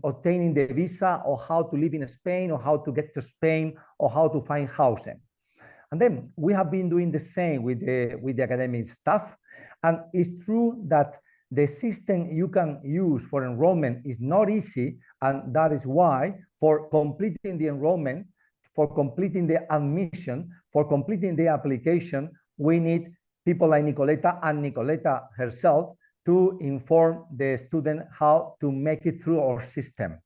obtaining the visa, or how to live in Spain, or how to get to Spain, or how to find housing. And then we have been doing the same with the academic staff. And it's true that the system you can use for enrollment is not easy, and that is why for completing the enrollment, for completing the admission, for completing the application, we need people like Nicoleta and Nicoleta herself to inform the student how to make it through our system.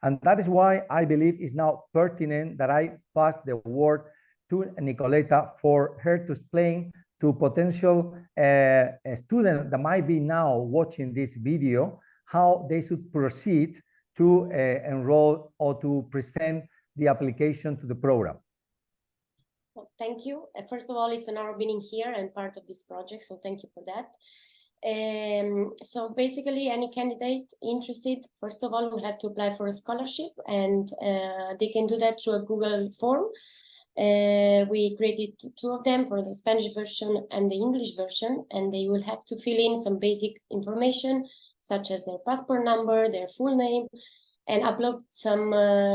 And that is why I believe it's now pertinent that I pass the word to Nicoleta for her to explain to potential students that might be now watching this video how they should proceed to enroll or to present the application to the program. Well, thank you. First of all, it's an honor being here and part of this project, so thank you for that. So basically, any candidate interested, first of all, will have to apply for a scholarship, and they can do that through a Google form. We created 2 of them, for the Spanish version and the English version, and they will have to fill in some basic information, such as their passport number, their full name, and upload some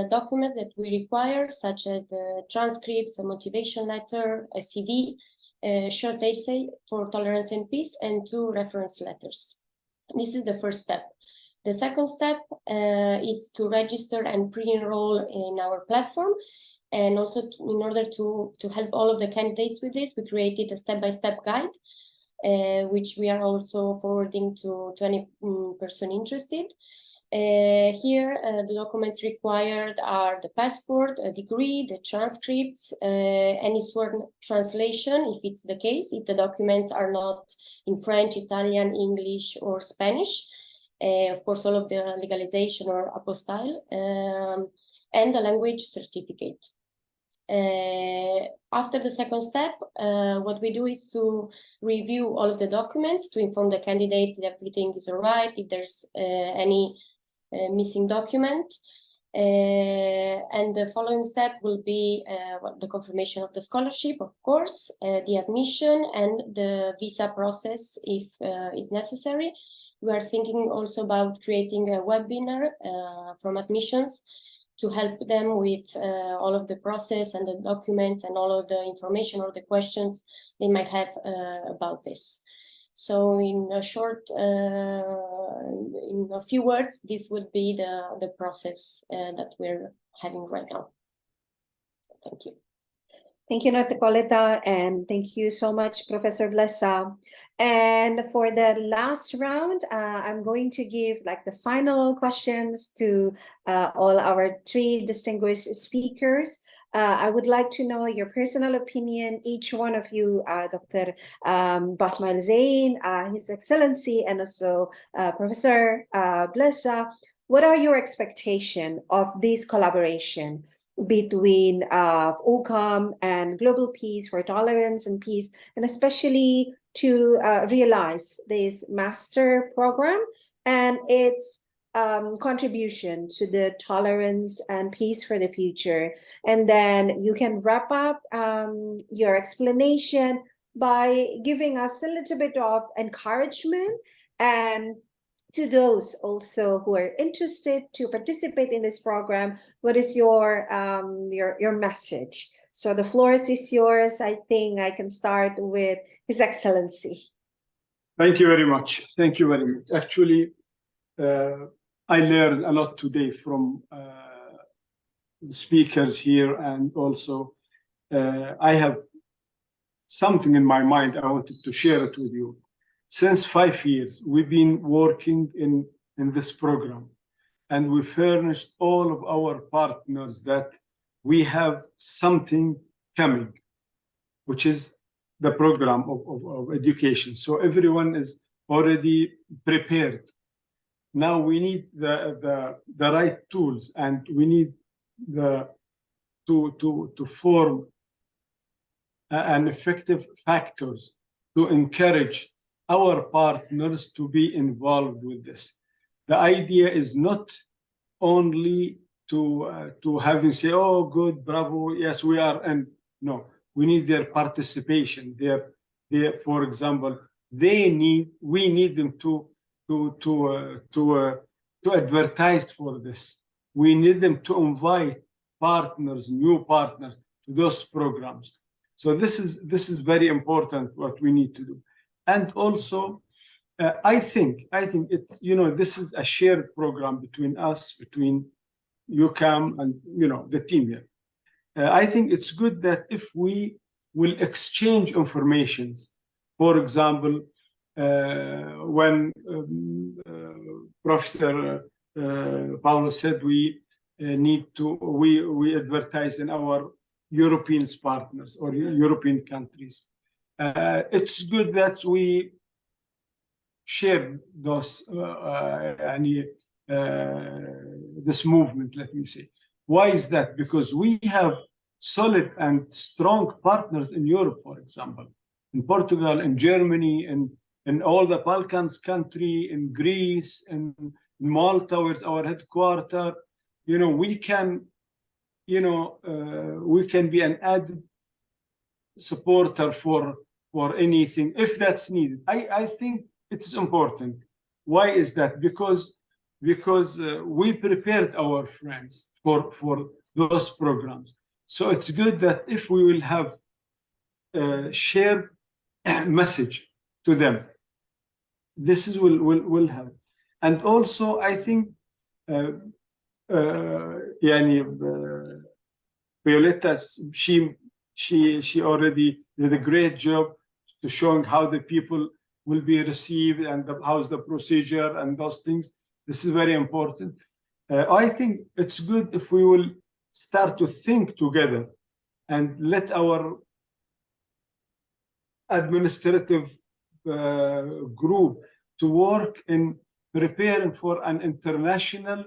documents that we require, such as the transcripts, a motivation letter, a CV, a short essay for tolerance and peace, and 2 reference letters. This is the first step. The second step is to register and pre-enroll in our platform. And also in order to help all of the candidates with this, we created a step-by-step guide, which we are also forwarding to any person interested. Here, the documents required are the passport, a degree, the transcripts, any sworn translation, if it's the case, if the documents are not in French, Italian, English, or Spanish. Of course, all of the legalization or apostille, and the language certificate. After the second step, what we do is to review all of the documents to inform the candidate that everything is all right, if there's any missing document. And the following step will be the confirmation of the scholarship, of course, the admission and the visa process if is necessary. We are thinking also about creating a webinar from admissions to help them with all of the process and the documents and all of the information or the questions they might have about this. So in a short, in a few words, this would be the process that we're having right now. Thank you. Thank you, Dr. Coletta, and thank you so much, Professor Blesa. And for the last round, I'm going to give like the final questions to all our 3 distinguished speakers. I would like to know your personal opinion, each one of you, Dr. Basmail Zain, His Excellency, and also Professor Blesa. What are your expectations of this collaboration between UCAM and Global Peace for Tolerance and Peace, and especially to realize this master program and its contribution to the tolerance and peace for the future? And then you can wrap up your explanation by giving us a little bit of encouragement, and to those also who are interested to participate in this program, what is your message? So the floor is yours. I think I can start with His Excellency. Thank you very much. Thank you very much. Actually, I learned a lot today from the speakers here, and also I have something in my mind. I wanted to share it with you. Since 5 years, we've been working in this program, and we furnished all of our partners that we have something coming, which is the program of education. So everyone is already prepared. Now we need the right tools, and we need to form an effective factors to encourage our partners to be involved with this. The idea is not only to having say, oh, good, bravo, yes, we are, and no, we need their participation. For example, we need them to advertise for this. We need them to invite partners, new partners, to those programs. So this is very important what we need to do. And also, I think it's, this is a shared program between us, between UCAM and, the team here. I think it's good that if we will exchange informations. For example, when Professor Paulo said we advertise in our European partners or European countries. It's good that we share those this movement, let me say. Why is that? Because we have solid and strong partners in Europe, for example, in Portugal, in Germany, in all the Balkans country, in Greece, in Malta, where's our headquarters. We can be an added supporter for anything if that's needed. I think it's important. Why is that? Because we prepared our friends for those programs. So it's good that if we will have shared message to them. This is will help. And also, I think Violetta, she already did a great job to showing how the people will be received and how's the procedure and those things. This is very important. I think it's good if we will start to think together and let our administrative group to work in preparing for an international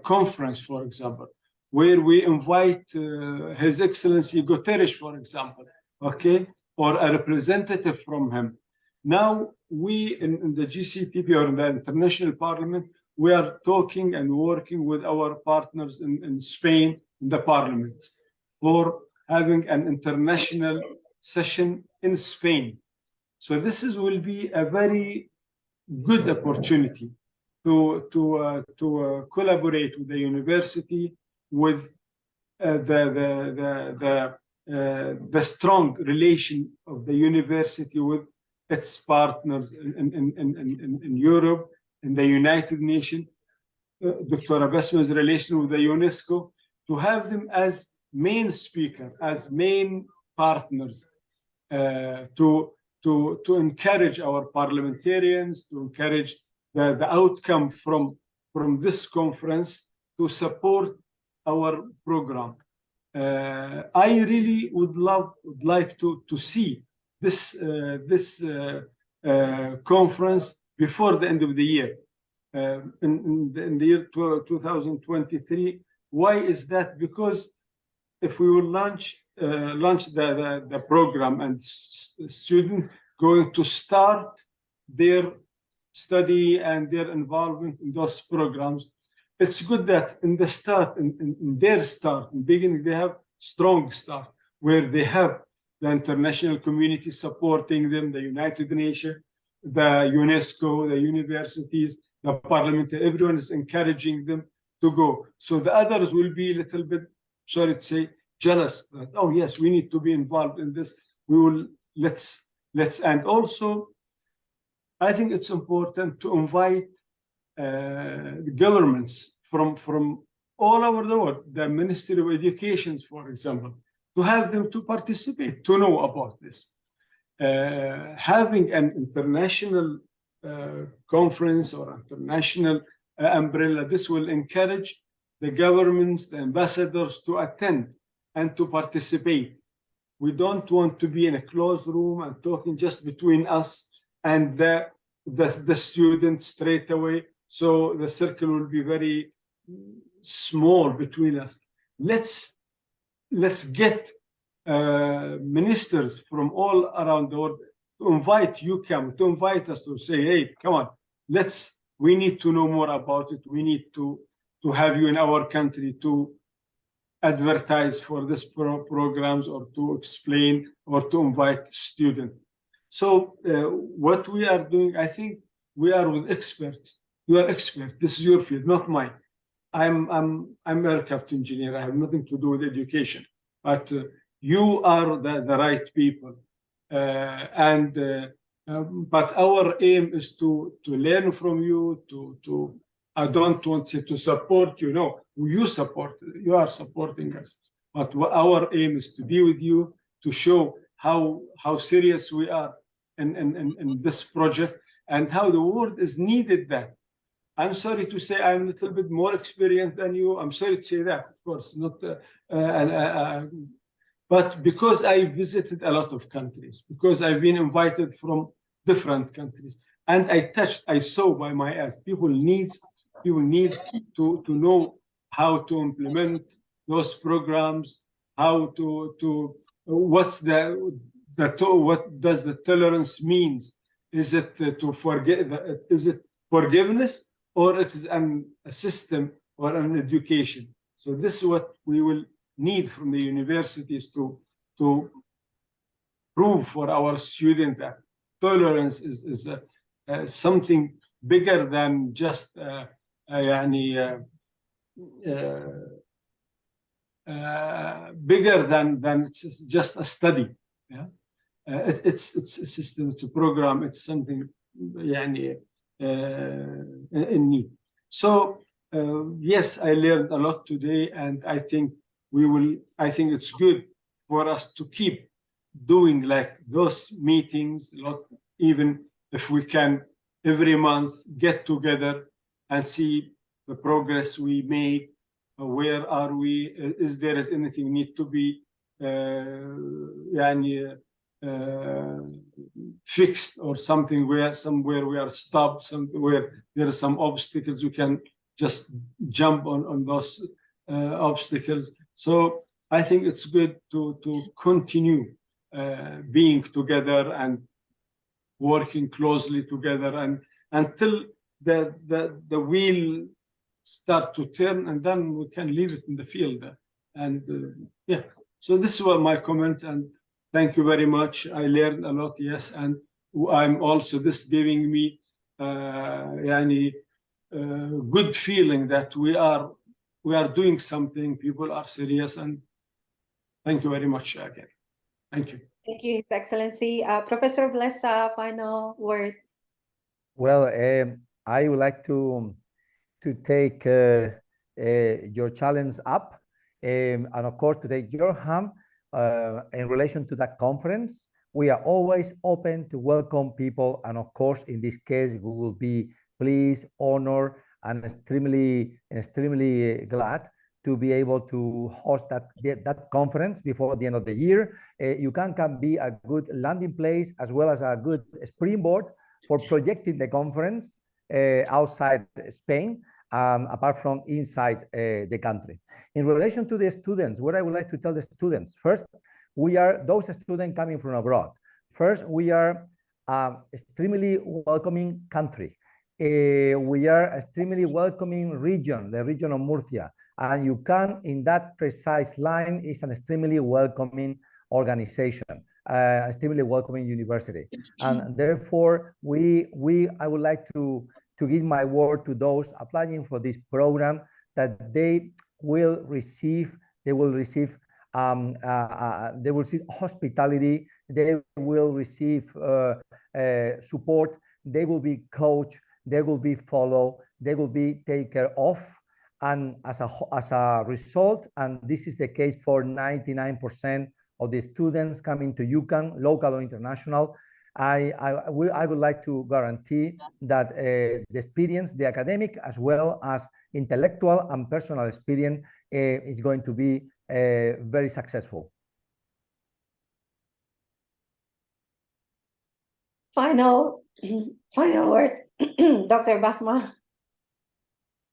conference, for example, where we invite His Excellency Guterres, for example, okay, or a representative from him. Now, we in the GCTP or in the International Parliament, we are talking and working with our partners in Spain, in the Parliament, for having an international session in Spain. So this will be a very good opportunity to collaborate with the university, with the strong relation of the university with its partners in Europe, in the United Nations, Dr. Abasma's relation with the UNESCO, to have them as main speaker, as main partners, to encourage our parliamentarians, to encourage the outcome from this conference, to support our program. I really would like to see this conference before the end of the year, in the year 2023. Why is that? Because if we will launch the program and students going to start their study and their involvement in those programs, it's good that in the start, in their start, in the beginning, they have strong start, where they have the international community supporting them, the United Nations, the UNESCO, the universities, the parliament, everyone is encouraging them to go. So the others will be a little bit, sorry to say, jealous that, oh yes, we need to be involved in this. We will, let's, and also, I think it's important to invite the governments from all over the world, the Ministry of Education, for example, to have them to participate, to know about this. Having an international conference or international umbrella, this will encourage the governments, the ambassadors to attend and to participate. We don't want to be in a closed room and talking just between us and the students straight away. So the circle will be very small between us. Let's get ministers from all around the world to invite UCAM, to invite us to say, hey, come on, we need to know more about it. We need to have you in our country to advertise for this programs or to explain or to invite students. So what we are doing, I think we are with experts. You are experts. This is your field, not mine. I'm an aircraft engineer. I have nothing to do with education, but you are the right people. But our aim is to learn from you, I don't want to support you. No, you are supporting us. But our aim is to be with you, to show how serious we are in this project and how the world is needed that. I'm sorry to say I'm a little bit more experienced than you. I'm sorry to say that, of course, not. But because I visited a lot of countries, because I've been invited from different countries, and I saw by my eyes, people needs to know how to implement those programs, how what does the tolerance means? Is it to forget? Is it forgiveness, or it is a system or an education? So this is what we will need from the universities to prove for our students that tolerance is something bigger than just bigger than it's just a study. Yeah, it's a system, it's a program, it's something يعني, in need. So yes, I learned a lot today, and I think I think it's good for us to keep doing like those meetings, even if we can every month get together and see the progress we made. Where are we? Is there anything need to be يعني, fixed, or something where somewhere we are stopped, somewhere there are some obstacles, we can just jump on those obstacles. So I think it's good to continue being together and working closely together, and until the wheel start to turn, and then we can leave it in the field. And yeah, so this was my comment, and thank you very much. I learned a lot, yes, and I'm also this giving me يعني, good feeling that we are doing something. People are serious, and thank you very much again. Thank you. Thank you, His Excellency. Professor Blesa, final words. Well, I would like to take your challenge up, and of course to take your hand in relation to that conference. We are always open to welcome people, and of course in this case we will be pleased, honored, and extremely glad to be able to host that conference before the end of the year. UCAM can be a good landing place as well as a good springboard for projecting the conference outside Spain, apart from inside the country. In relation to the students, what I would like to tell the students, first, we are those students coming from abroad. First, we are extremely welcoming country. We are extremely welcoming region, the region of Murcia, and UCAM in that precise line is an extremely welcoming organization, extremely welcoming university, and therefore I would like to give my word to those applying for this program that they will receive hospitality, they will receive support, they will be coached, they will be followed, they will be taken care of, and as a result, and this is the case for 99% of the students coming to UCAM, local or international, I would like to guarantee that the experience, the academic as well as intellectual and personal experience is going to be very successful. Final word, Dr. Basma.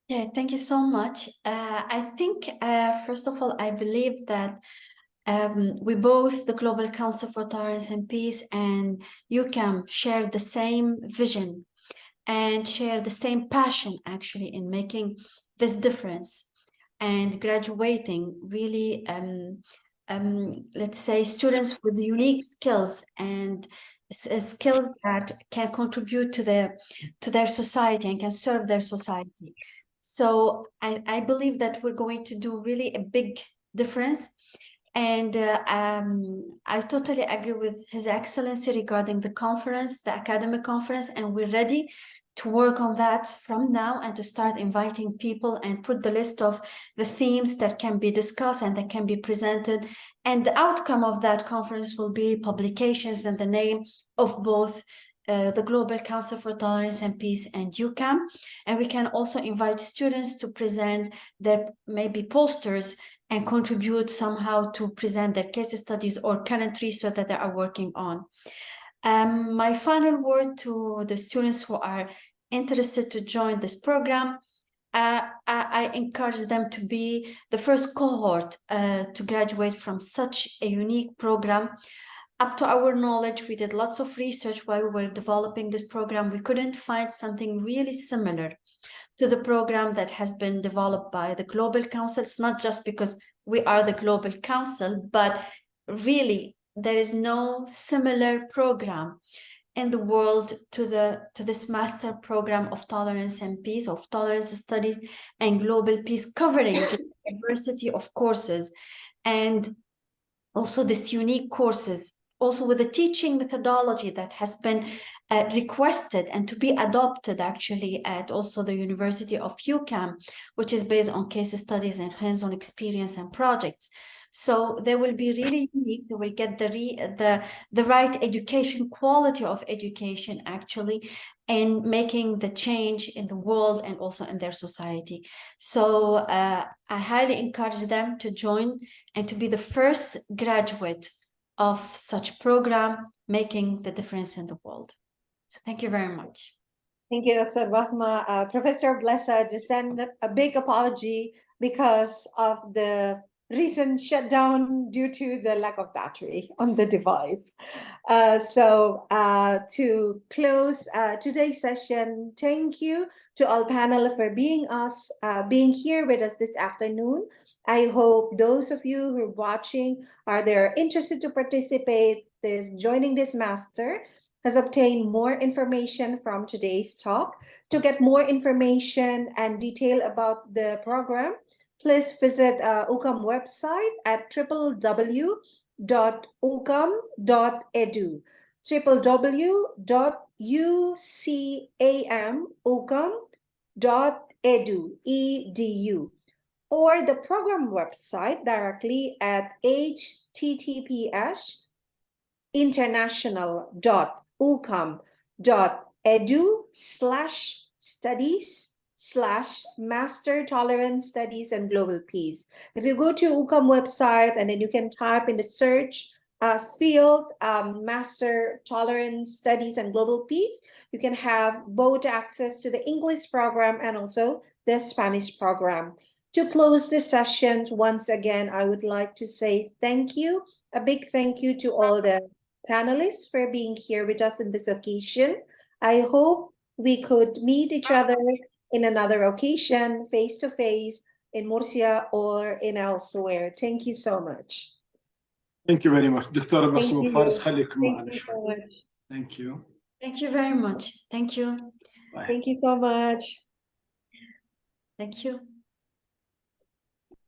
Yeah, thank you so much. I think, first of all, I believe that we both, the Global Council for Tolerance and Peace and UCAM, share the same vision and share the same passion, actually, in making this difference and graduating really, let's say, students with unique skills and skills that can contribute to their society and can serve their society. So I believe that we're going to do really a big difference. And I totally agree with His Excellency regarding the conference, the academic conference, and we're ready to work on that from now and to start inviting people and put the list of the themes that can be discussed and that can be presented. And the outcome of that conference will be publications in the name of both the Global Council for Tolerance and Peace and UCAM. And we can also invite students to present their maybe posters and contribute somehow to present their case studies or current research that they are working on. My final word to the students who are interested to join this program, I encourage them to be the first cohort to graduate from such a unique program. Up to our knowledge, we did lots of research while we were developing this program. We couldn't find something really similar to the program that has been developed by the Global Council. It's not just because we are the Global Council, but really there is no similar program in the world to this master program of tolerance and peace, of tolerance studies and global peace, covering the diversity of courses and also this unique courses also with the teaching methodology that has been requested and to be adopted actually at also the University of UCAM, which is based on case studies and hands-on experience and projects. So they will be really unique. They will get the right education, quality of education actually, and making the change in the world and also in their society. So I highly encourage them to join and to be the first graduate of such program, making the difference in the world. So thank you very much. Thank you, Dr. Basma. Professor Blessa, just send a big apology because of the recent shutdown due to the lack of battery on the device. To close today's session, thank you to all panel for being here with us this afternoon. I hope those of you who are watching are there interested to participate, joining this master, has obtained more information from today's talk. To get more information and detail about the program, please visit UCAM website at www.ucam.edu, www.ucamucam.edu, or the program website directly at https://international.ucam.edu/studies/master tolerance studies and global peace. If you go to UCAM website and then you can type in the search field master tolerance studies and global peace, you can have both access to the English program and also the Spanish program. To close this session, once again, I would like to say thank you, a big thank you to all the panelists for being here with us in this occasion. I hope we could meet each other in another occasion, face to face, in Murcia or in elsewhere. Thank you so much. Thank you very much. دكتورة Thank بسمة you. فارس خليكم Thank معنا you so شوي. much. Thank you. Thank you very much. Thank you. Bye. Thank you so much. Thank you.